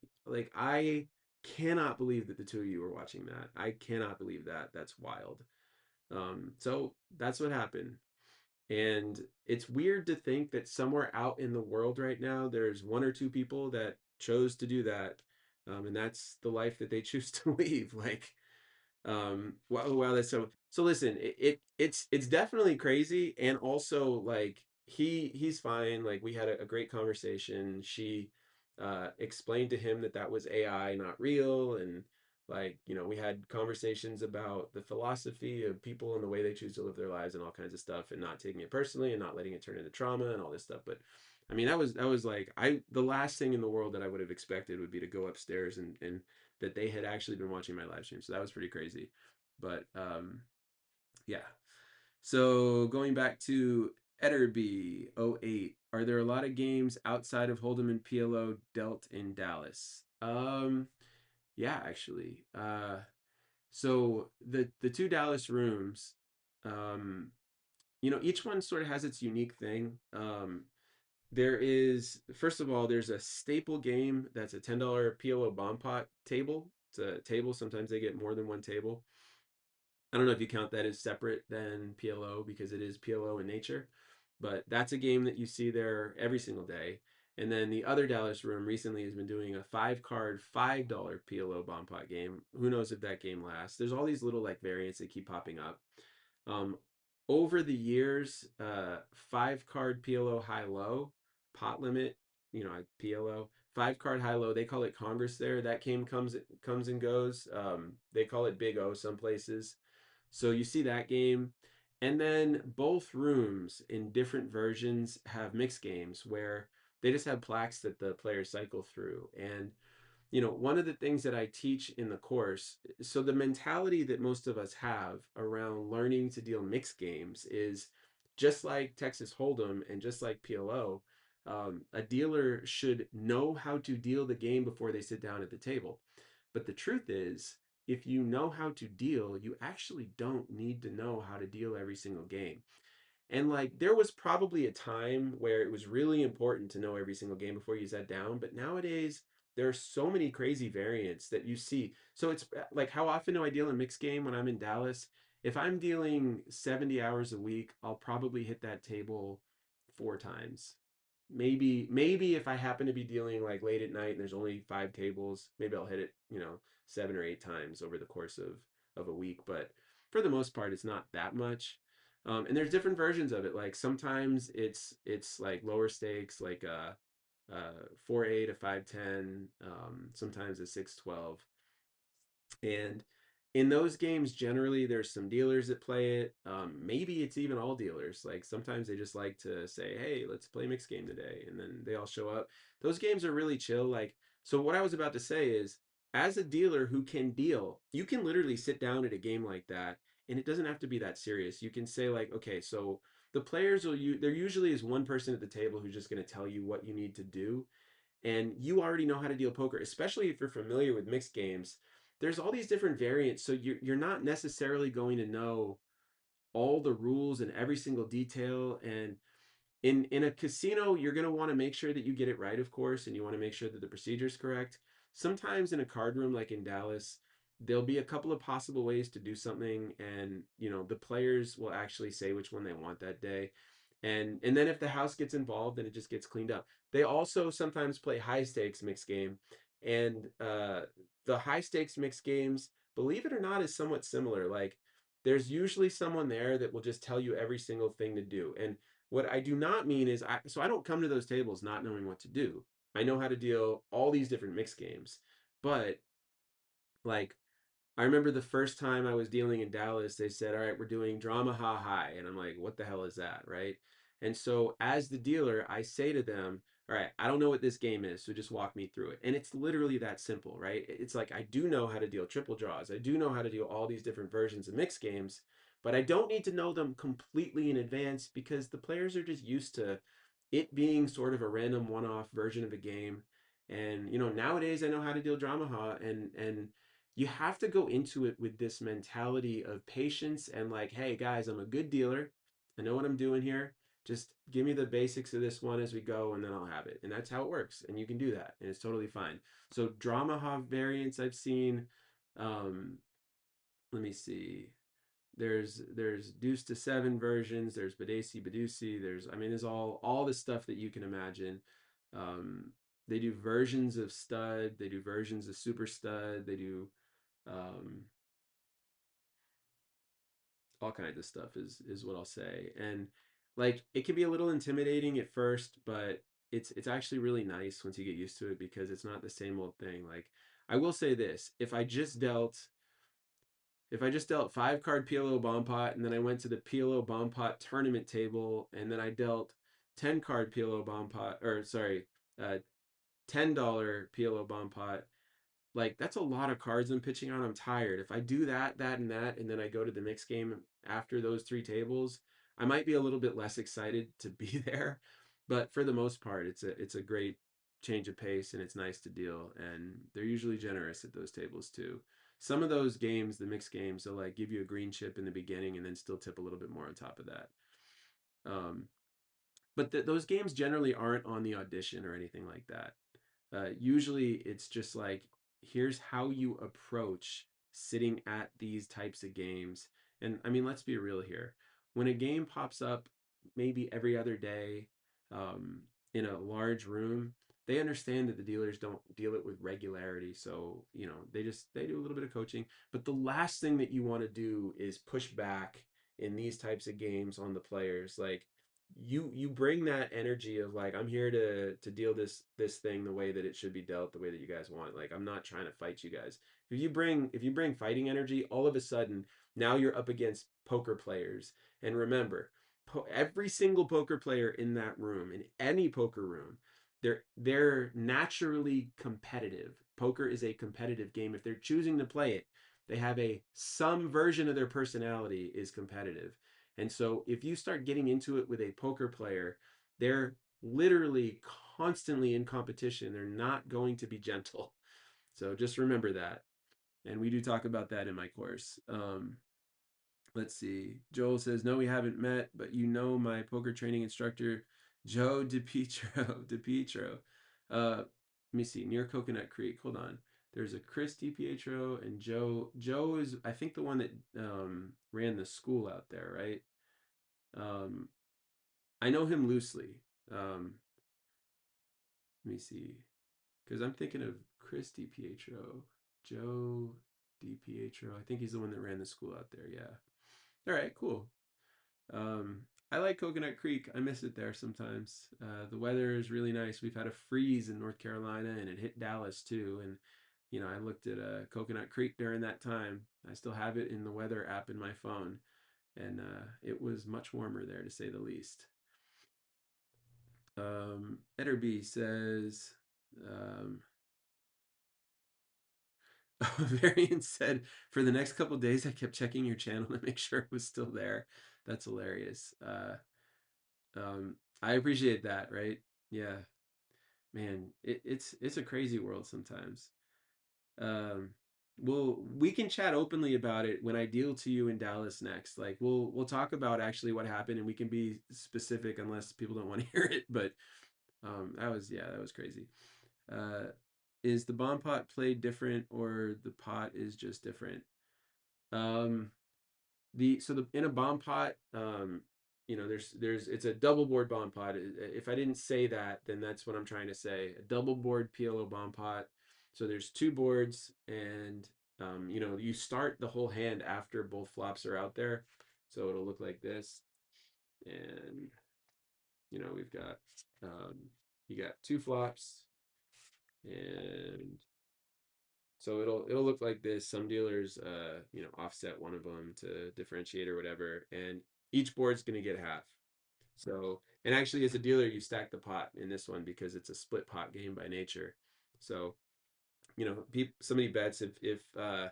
I cannot believe that the two of you were watching that. I cannot believe that. That's wild. So that's what happened. And it's weird to think that somewhere out in the world right now, there's one or two people that chose to do that. And that's the life that they choose to leave. Like, wow, that's so listen, it's definitely crazy. And also like he's fine. Like we had a great conversation. She explained to him that that was AI, not real. And like, you know, we had conversations about the philosophy of people and the way they choose to live their lives and all kinds of stuff, and not taking it personally and not letting it turn into trauma and all this stuff. But I mean, that was like the last thing in the world that I would have expected would be to go upstairs and that they had actually been watching my live stream. So that was pretty crazy. But yeah. So going back to Etterby '08, are there a lot of games outside of Hold'em and PLO dealt in Dallas? Yeah, actually. So the two Dallas rooms, um, you know, each one sort of has its unique thing. There is, first of all, there's a staple game that's a $10 PLO bomb pot table. It's a table. Sometimes they get more than one table. I don't know if you count that as separate than PLO because it is PLO in nature, but that's a game that you see there every single day. And then the other Dallas room recently has been doing a 5 card $5 PLO bomb pot game. Who knows if that game lasts? There's all these little like variants that keep popping up. Um, Over the years, 5 card PLO high low pot limit, you know, PLO 5 card high low. They call it Congress there. That game comes and goes. They call it Big O some places. So you see that game. And then both rooms in different versions have mixed games where they just have plaques that the players cycle through. And you know, one of the things that I teach in the course, so the mentality that most of us have around learning to deal mixed games is just like Texas Hold'em and just like PLO. A dealer should know how to deal the game before they sit down at the table. But the truth is, if you know how to deal, you actually don't need to know how to deal every single game. And like there was probably a time where it was really important to know every single game before you sat down, but nowadays there are so many crazy variants that you see. So it's like how often do I deal a mixed game when I'm in Dallas? If I'm dealing 70 hours a week, I'll probably hit that table 4 times. Maybe if I happen to be dealing like late at night and there's only 5 tables, maybe I'll hit it, you know, 7 or 8 times over the course of a week. But for the most part, it's not that much. And there's different versions of it. Like sometimes it's like lower stakes, like 4-8 to 5-10, sometimes a 6-12. And in those games, generally there's some dealers that play it. Maybe it's even all dealers. Like sometimes they just like to say, "Hey, let's play mixed game today," and then they all show up. Those games are really chill. Like so, what I was about to say is, as a dealer who can deal, you can literally sit down at a game like that, and it doesn't have to be that serious. You can say like, "Okay, so." The players will you there usually is one person at the table who's just going to tell you what you need to do, and you already know how to deal poker, especially if you're familiar with mixed games. There's all these different variants, so you're not necessarily going to know all the rules and every single detail. And in a casino, you're going to want to make sure that you get it right, of course, and you want to make sure that the procedure is correct. Sometimes in a card room like in Dallas, there'll be a couple of possible ways to do something, and you know the players will actually say which one they want that day. And then if the house gets involved, then it just gets cleaned up. They also sometimes play high stakes mixed game, and the high stakes mixed games, believe it or not, is somewhat similar. Like there's usually someone there that will just tell you every single thing to do. And what I do not mean is I don't come to those tables not knowing what to do. I know how to deal all these different mixed games, but like I remember the first time I was dealing in Dallas, they said, "All right, we're doing drama ha high." And I'm like, "What the hell is that?" Right? And so as the dealer, I say to them, "All right, I don't know what this game is, so just walk me through it." And it's literally that simple, right? It's like I do know how to deal triple draws. I do know how to deal all these different versions of mixed games,
but I don't need to know them completely in advance because the players are just used to it being sort of a random one-off version of a game. And nowadays I know how to deal Dramaha, and you have to go into it with this mentality of patience and like, hey guys, I'm a good dealer. I know what I'm doing here. Just give me the basics of this one as we go, and then I'll have it. And that's how it works. And you can do that, and it's totally fine. So Dramaha variants I've seen. Um, Let me see. There's deuce to seven versions. There's Badesi Badusi. There's all the stuff that you can imagine. Um, they do versions of stud. They do versions of super stud. They do um, all kinds of stuff is what I'll say. And like it can be a little intimidating at first, but it's actually really nice once you get used to it because it's not the same old thing. Like I will say this, if I just dealt 5 card PLO bomb pot and then I went to the PLO bomb pot tournament table and then I dealt 10 card PLO bomb pot, or sorry, $10 PLO bomb pot, like that's a lot of cards I'm pitching on. I'm tired. If I do that, and then I go to the mix game after those 3 tables, I might be a little bit less excited to be there. But for the most part, it's a great change of pace and it's nice to deal. And they're usually generous at those tables too. Some of those games, the mixed games, they'll like give you a green chip in the beginning and then still tip a little bit more on top of that. Um, but those games generally aren't on the audition or anything like that. Usually it's just like, here's how you approach sitting at these types of games. And I mean, let's be real here. When a game pops up maybe every other day um, in a large room, they understand that the dealers don't deal it with regularity. So, they do a little bit of coaching. But the last thing that you want to do is push back in these types of games on the players. Like, you bring that energy of like, I'm here to deal this thing the way that it should be dealt, the way that you guys want. Like, I'm not trying to fight you guys. If you bring fighting energy, all of a sudden now you're up against poker players. And remember, every single poker player in that room, in any poker room, they're naturally competitive. Poker is a competitive game. If they're choosing to play it, they have some version of their personality is competitive. And so if you start getting into it with a poker player, they're literally constantly in competition. They're not going to be gentle. So just remember that. And we do talk about that in my course. Let's see. Joel says, no, we haven't met, but my poker training instructor, Joe DiPietro. DiPietro. Let me see. Near Coconut Creek. Hold on. There's a Chris DiPietro and Joe. Joe is, I think, the one that ran the school out there, right? Um, I know him loosely. Um, Let me see, because I'm thinking of Chris DiPietro, Joe DiPietro. I think he's the one that ran the school out there. Yeah. All right. Cool. Um, I like Coconut Creek. I miss it there sometimes. The weather is really nice. We've had a freeze in North Carolina, and it hit Dallas too. And I looked at Coconut Creek during that time. I still have it in the weather app in my phone, and it was much warmer there, to say the least. Etterby says, um, Varian said, for the next couple days, I kept checking your channel to make sure it was still there. That's hilarious. I appreciate that, right? Yeah, man, it's a crazy world sometimes. Um, we can chat openly about it when I deal to you in Dallas next. Like we'll talk about actually what happened, and we can be specific unless people don't want to hear it. But that was crazy. Uh, is the bomb pot played different or the pot is just different? Um, the in a bomb pot, there's it's a double board bomb pot. If I didn't say that, then that's what I'm trying to say. A double board PLO bomb pot. So there's 2 boards, and you start the whole hand after both flops are out there. So it'll look like this, and we've got you got 2 flops, and so it'll look like this. Some dealers offset one of them to differentiate or whatever, and each board's going to get half. So, and actually as a dealer you stack the pot in this one because it's a split pot game by nature. So, somebody bets if a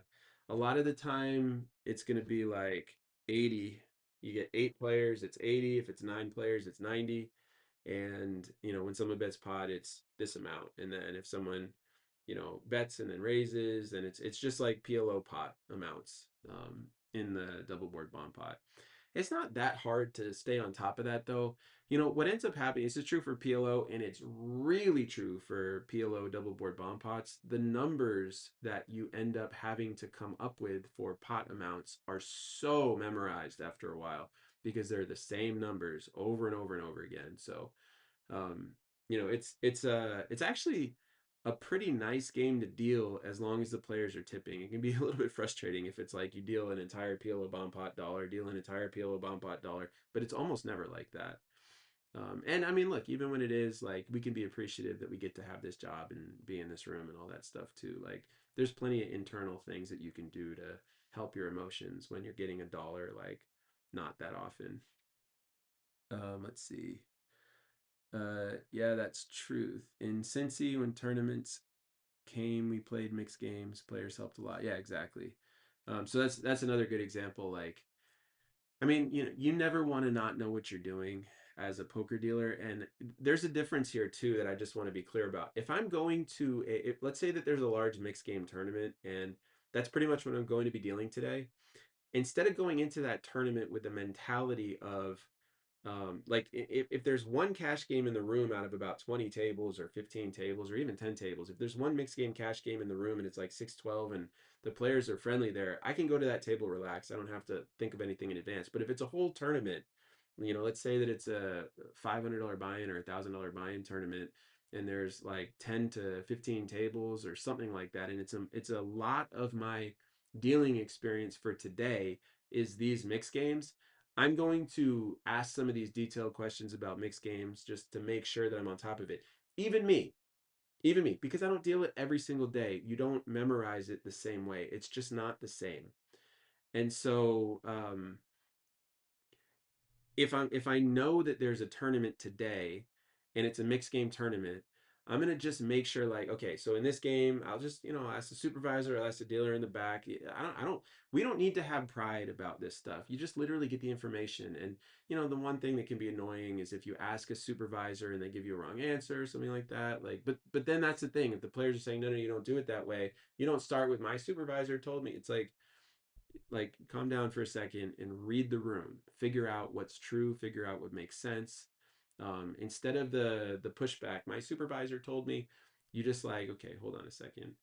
lot of the time it's going to be like 80. You get 8 players, it's 80. If it's 9 players, it's 90. And when someone bets pot, it's this amount. And then if someone bets and then raises, then it's just like PLO pot amounts in the double board bond pot. It's not that hard to stay on top of that, though. What ends up happening, this is true for PLO, and it's really true for PLO double board bond pots. The numbers that you end up having to come up with for pot amounts are so memorized after a while because they're the same numbers over and over and over again. So um, it's actually a pretty nice game to deal as long as the players are tipping. It can be a little bit frustrating if it's like you deal an entire PLO bomb pot dollar, deal an entire PLO bomb pot dollar, but it's almost never like that. And I mean, look, even when it is like, we can be appreciative that we get to have this job and be in this room and all that stuff too. Like, there's plenty of internal things that you can do to help your emotions when you're getting a dollar, like, not that often. Let's see. Yeah, that's truth. In Cincy, when tournaments came, we played mixed games. Players helped a lot. Yeah, exactly. So that's another good example. Like, I mean, you never want to not know what you're doing as a poker dealer, and there's a difference here too that I just want to be clear about. If I'm going to let's say that there's a large mixed game tournament, and that's pretty much what I'm going to be dealing today. Instead of going into that tournament with the mentality of like, if there's one cash game in the room out of about 20 tables or 15 tables or even 10 tables, if there's one mixed game cash game in the room and it's like 6-12 and the players are friendly there, I can go to that table relaxed. I don't have to think of anything in advance. But if it's a whole tournament, let's say that it's a $500 buy-in or $1,000 buy-in tournament, and there's like 10 to 15 tables or something like that, and it's a lot of my dealing experience for today is these mixed games. I'm going to ask some of these detailed questions about mixed games just to make sure that I'm on top of it. Even me, even me, because I don't deal it every single day. You don't memorize it the same way. It's just not the same. And so, if I know that there's a tournament today and it's a mixed game tournament, I'm gonna just make sure, like, okay, so in this game, I'll just ask the supervisor, I'll ask the dealer in the back. I don't we don't need to have pride about this stuff. You just literally get the information. And the one thing that can be annoying is if you ask a supervisor and they give you a wrong answer or something like that. Like, but then that's the thing. If the players are saying, no, no, you don't do it that way, you don't start with my supervisor told me. It's like calm down for a second and read the room, figure out what's true, figure out what makes sense. Instead of the pushback, my supervisor told me, you just like, okay, hold on a second.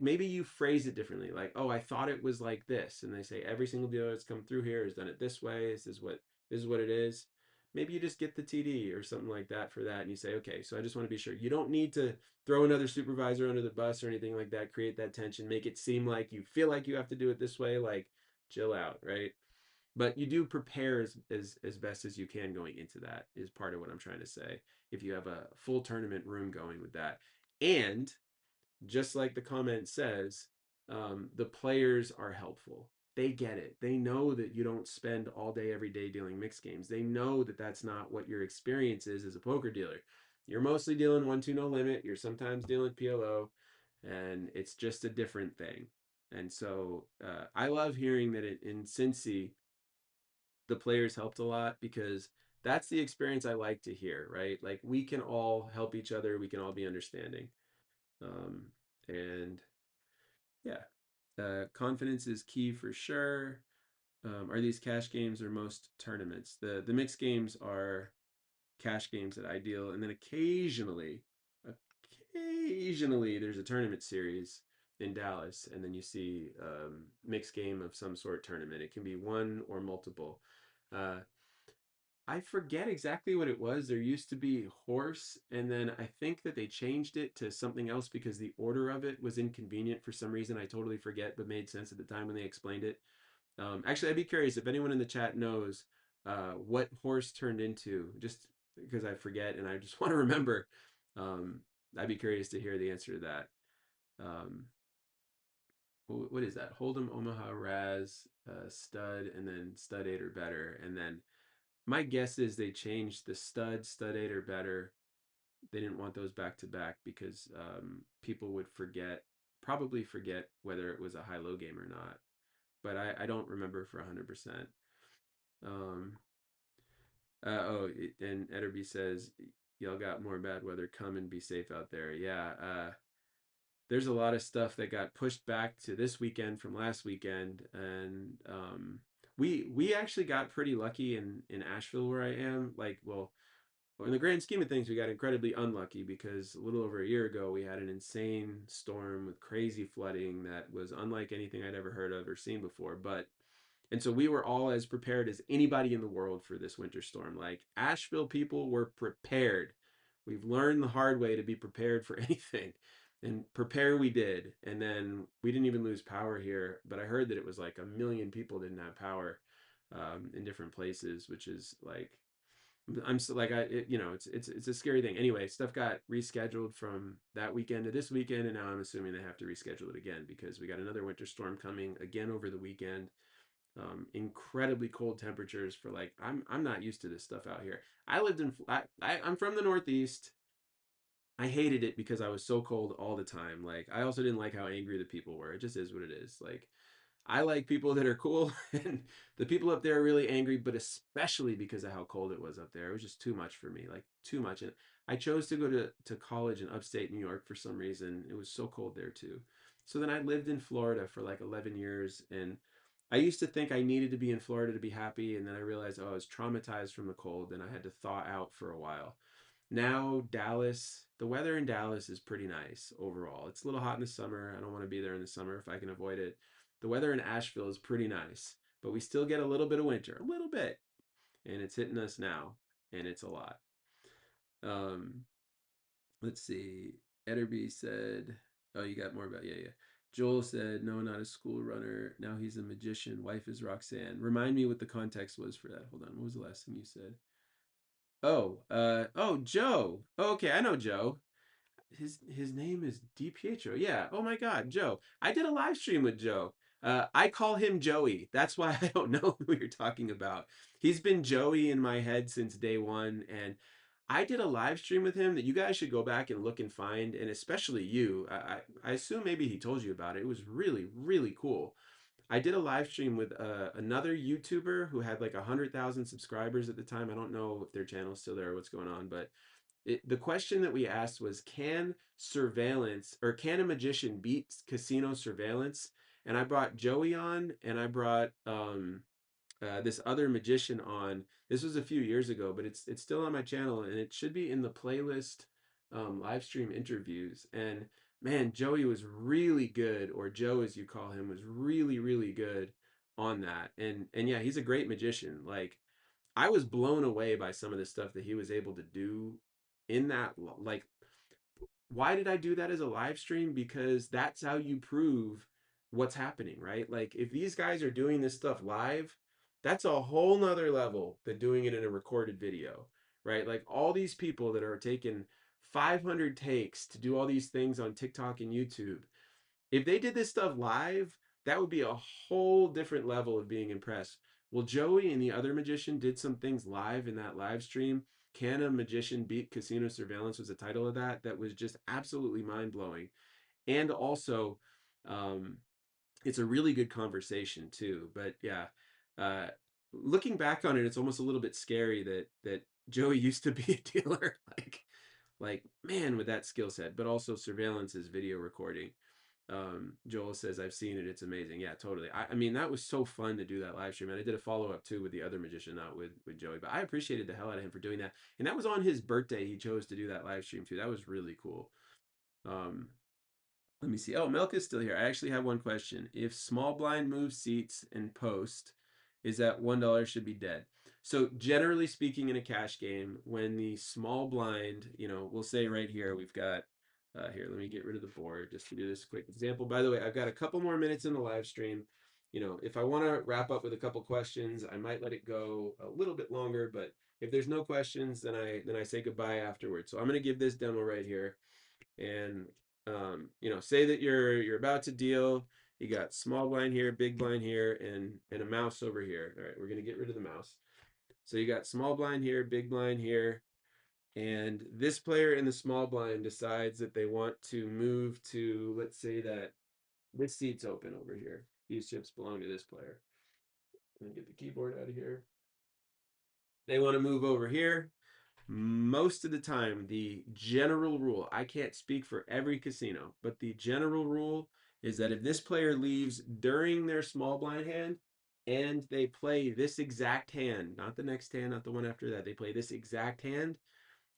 Maybe you phrase it differently, like, oh, I thought it was like this, and they say every single dealer that's come through here has done it this way. This is what it is. Maybe you just get the TD or something like that for that, and you say, okay, so I just want to be sure. You don't need to throw another supervisor under the bus or anything like that. Create that tension, make it seem like you feel like you have to do it this way. Like, chill out, right? But you do prepare as best as you can going into that. Is part of what I'm trying to say. If you have a full tournament room going with that, and just like the comment says, the players are helpful. They get it. They know that you don't spend all day every day dealing mixed games. They know that that's not what your experience is as a poker dealer. You're mostly dealing 1-2 no limit. You're sometimes dealing PLO, and it's just a different thing. And so I love hearing that in Cincy the players helped a lot, because that's the experience I like to hear. Right? Like, we can all help each other. We can all be understanding. Um, and yeah, confidence is key for sure. Are these cash games or most tournaments? The mixed games are cash games that I deal, and then occasionally there's a tournament series in Dallas, and then you see mixed game of some sort tournament. It can be one or multiple. Uh, I forget exactly what it was. There used to be horse, and then I think that they changed it to something else because the order of it was inconvenient for some reason. I totally forget, but made sense at the time when they explained it. Actually, I'd be curious if anyone in the chat knows what horse turned into, just because I forget and I just want to remember. Um, I'd be curious to hear the answer to that. Um, what is that? Hold'em, Omaha, Raz, stud, and then stud eight or better, and then my guess is they changed the stud eight or better. They didn't want those back to back because people would probably forget whether it was a high low game or not.
but I don't remember for 100%. Um, and Etterby says, y'all got more bad weather. Come and be safe out there. Yeah. There's a lot of stuff that got pushed back to this weekend from last weekend, and we actually got pretty lucky in Asheville where I am. Like, well, in the grand scheme of things, we got incredibly unlucky because a little over a year ago we had an insane storm with crazy flooding that was unlike anything I'd ever heard of or seen before. But and so we were all as prepared as anybody in the world for this winter storm. Like Asheville people were prepared. We've learned the hard way to be prepared for anything. And prepare we did. And then we didn't even lose power here. But I heard that it was like 1 million people didn't have power in different places, which is like I'm so like it's a scary thing. Anyway, stuff got rescheduled from that weekend to this weekend, and now I'm assuming they have to reschedule it again because we got another winter storm coming again over the weekend. Incredibly cold temperatures for like I'm not used to this stuff out here. I lived in I'm from the Northeast. I hated it because I was so cold all the time. Like I also didn't like how angry the people were. It just is what it is. Like I like people that are cool, and the people up there are really angry, but especially because of how cold it was up there. It was just too much for me, like too much. And I chose to go to college in upstate New York for some reason. It was so cold there too. So then I lived in Florida for like 11 years, and I used to think I needed to be in Florida to be happy, and then I realized, oh, I was traumatized from the cold, and I had to thaw out for a while. Now, Dallas, the weather in Dallas is pretty nice overall. It's a little hot in the summer. I don't want to be there in the summer if I can avoid it. The weather in Asheville is pretty nice, but we still get a little bit of winter, a little bit, and it's hitting us now, and it's a lot. Um, let's see. Etterby said, "Oh, you got more about yeah." Joel said, "No, not a school runner. Now he's a magician. Wife is Roxanne." Remind me what the context was for that. Hold on. What was the last thing you said? Oh, Joe. Oh, okay, I know Joe. His name is DiPietro. Yeah. Oh my God, Joe. I did a live stream with Joe. I call him Joey. That's why I don't know who you're talking about. He's been Joey in my head since day one, and I did a live stream with him that you guys should go back and look and find, and especially you. I assume maybe he told you about it. It was really really cool. I did a live stream with another YouTuber who had like 100,000 subscribers at the time. I don't know if their channel's still there or what's going on, but the question that we asked was, can surveillance or can a magician beat casino surveillance? And I brought Joey on, and I brought this other magician on. This was a few years ago, but it's still on my channel, and it should be in the playlist live stream interviews. And man, Joey was really good, or Joe as you call him, was really really good on that. And yeah, he's a great magician. Like I was blown away by some of the stuff that he was able to do in that. Like, why did I do that as a live stream? Because that's how you prove what's happening, right? Like, if these guys are doing this stuff live, that's a whole nother level than doing it in a recorded video, right? Like, all these people that are taking 500 takes to do all these things on TikTok and YouTube, if they did this stuff live, that would be a whole different level of being impressed. Well, Joey and the other magician did some things live in that live stream. Can a magician beat casino surveillance was the title of that. That was just absolutely mind blowing. And also, um, it's a really good conversation too. But yeah, uh, looking back on it, it's almost a little bit scary that Joey used to be a dealer. Like man, with that skill set, but also surveillance is video recording. Joel says, I've seen it, it's amazing. Yeah, totally. I mean, that was so fun to do that live stream, and I did a follow-up too with the other magician, not with Joey, but I appreciated the hell out of him for doing that. And that was on his birthday. He chose to do that live stream too. That was really cool. um let me see. Oh, Milk is still here. I actually have one question. If small blind moves seats in post, is that $1 should be dead? So generally speaking, in a cash game, when the small blind, we'll say right here, we've got, here, let me get rid of the board just to do this quick example. By the way, I've got a couple more minutes in the live stream. If I want to wrap up with a couple questions, I might let it go a little bit longer, but if there's no questions, then I say goodbye afterwards. So I'm going to give this demo right here. And say that you're about to deal. You got small blind here, big blind here, and a mouse over here. All right, we're gonna get rid of the mouse. So you got small blind here, big blind here, and this player in the small blind decides that they want to move to, let's say that this seat's open over here.
These chips belong to this player. Let me get the keyboard out of here. They want to move over here. Most of the time, the general rule, I can't speak for every casino, but the general rule is that if this player leaves during their small blind hand and they play this exact hand, not the next hand, not the one after that, they play this exact hand,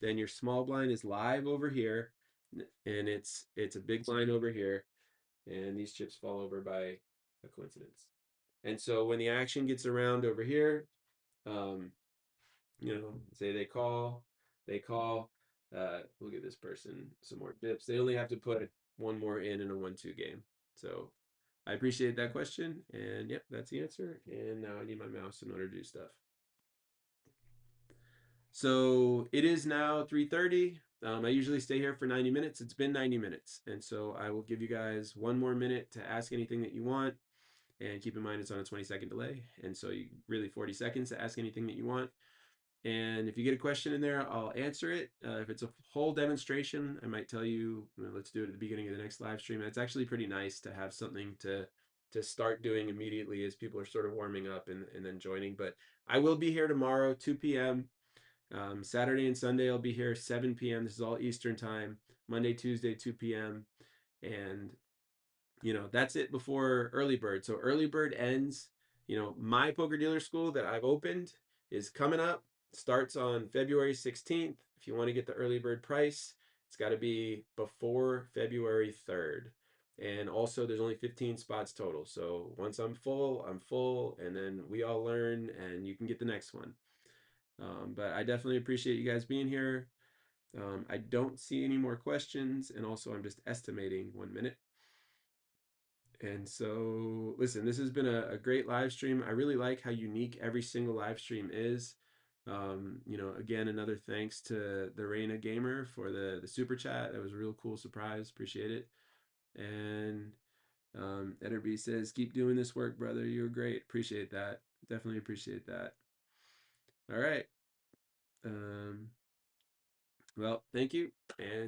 then your small blind is live over here and it's a big blind over here and these chips fall over by a coincidence. And so when the action gets around over here, um, say they call, we'll give this person some more dips. They only have to put one more in a 1-2 game. So I appreciate that question. And yep, that's the answer. And now I need my mouse in order to do stuff. So it is now 3:30. I usually stay here for 90 minutes. It's been 90 minutes. And so I will give you guys one more minute to ask anything that you want. And keep in mind it's on a 20-second delay. And so you really 40 seconds to ask anything that you want. And if you get a question in there, I'll answer it. If it's a whole demonstration, I might tell you, let's do it at the beginning of the next live stream. It's actually pretty nice to have something to start doing immediately as people are sort of warming up and then joining. But I will be here tomorrow, 2 p.m. Saturday and Sunday, I'll be here 7 p.m. This is all Eastern time. Monday, Tuesday, 2 p.m. And that's it before early bird. So early bird ends. My poker dealer school that I've opened is coming up. Starts on February 16th. If you want to get the early bird price, it's got to be before February 3rd. And also, there's only 15 spots total. So once I'm full, and then we all learn, and you can get the next one. But I definitely appreciate you guys being here. I don't see any more questions, and also I'm just estimating 1 minute. And so, listen, this has been a great live stream. I really like how unique every single live stream is. Again, another thanks to the Reina Gamer for the super chat. That was a real cool surprise. Appreciate it. And Etterby says, keep doing this work, brother. You're great. Appreciate that. Definitely appreciate that. All right. Well, thank you. And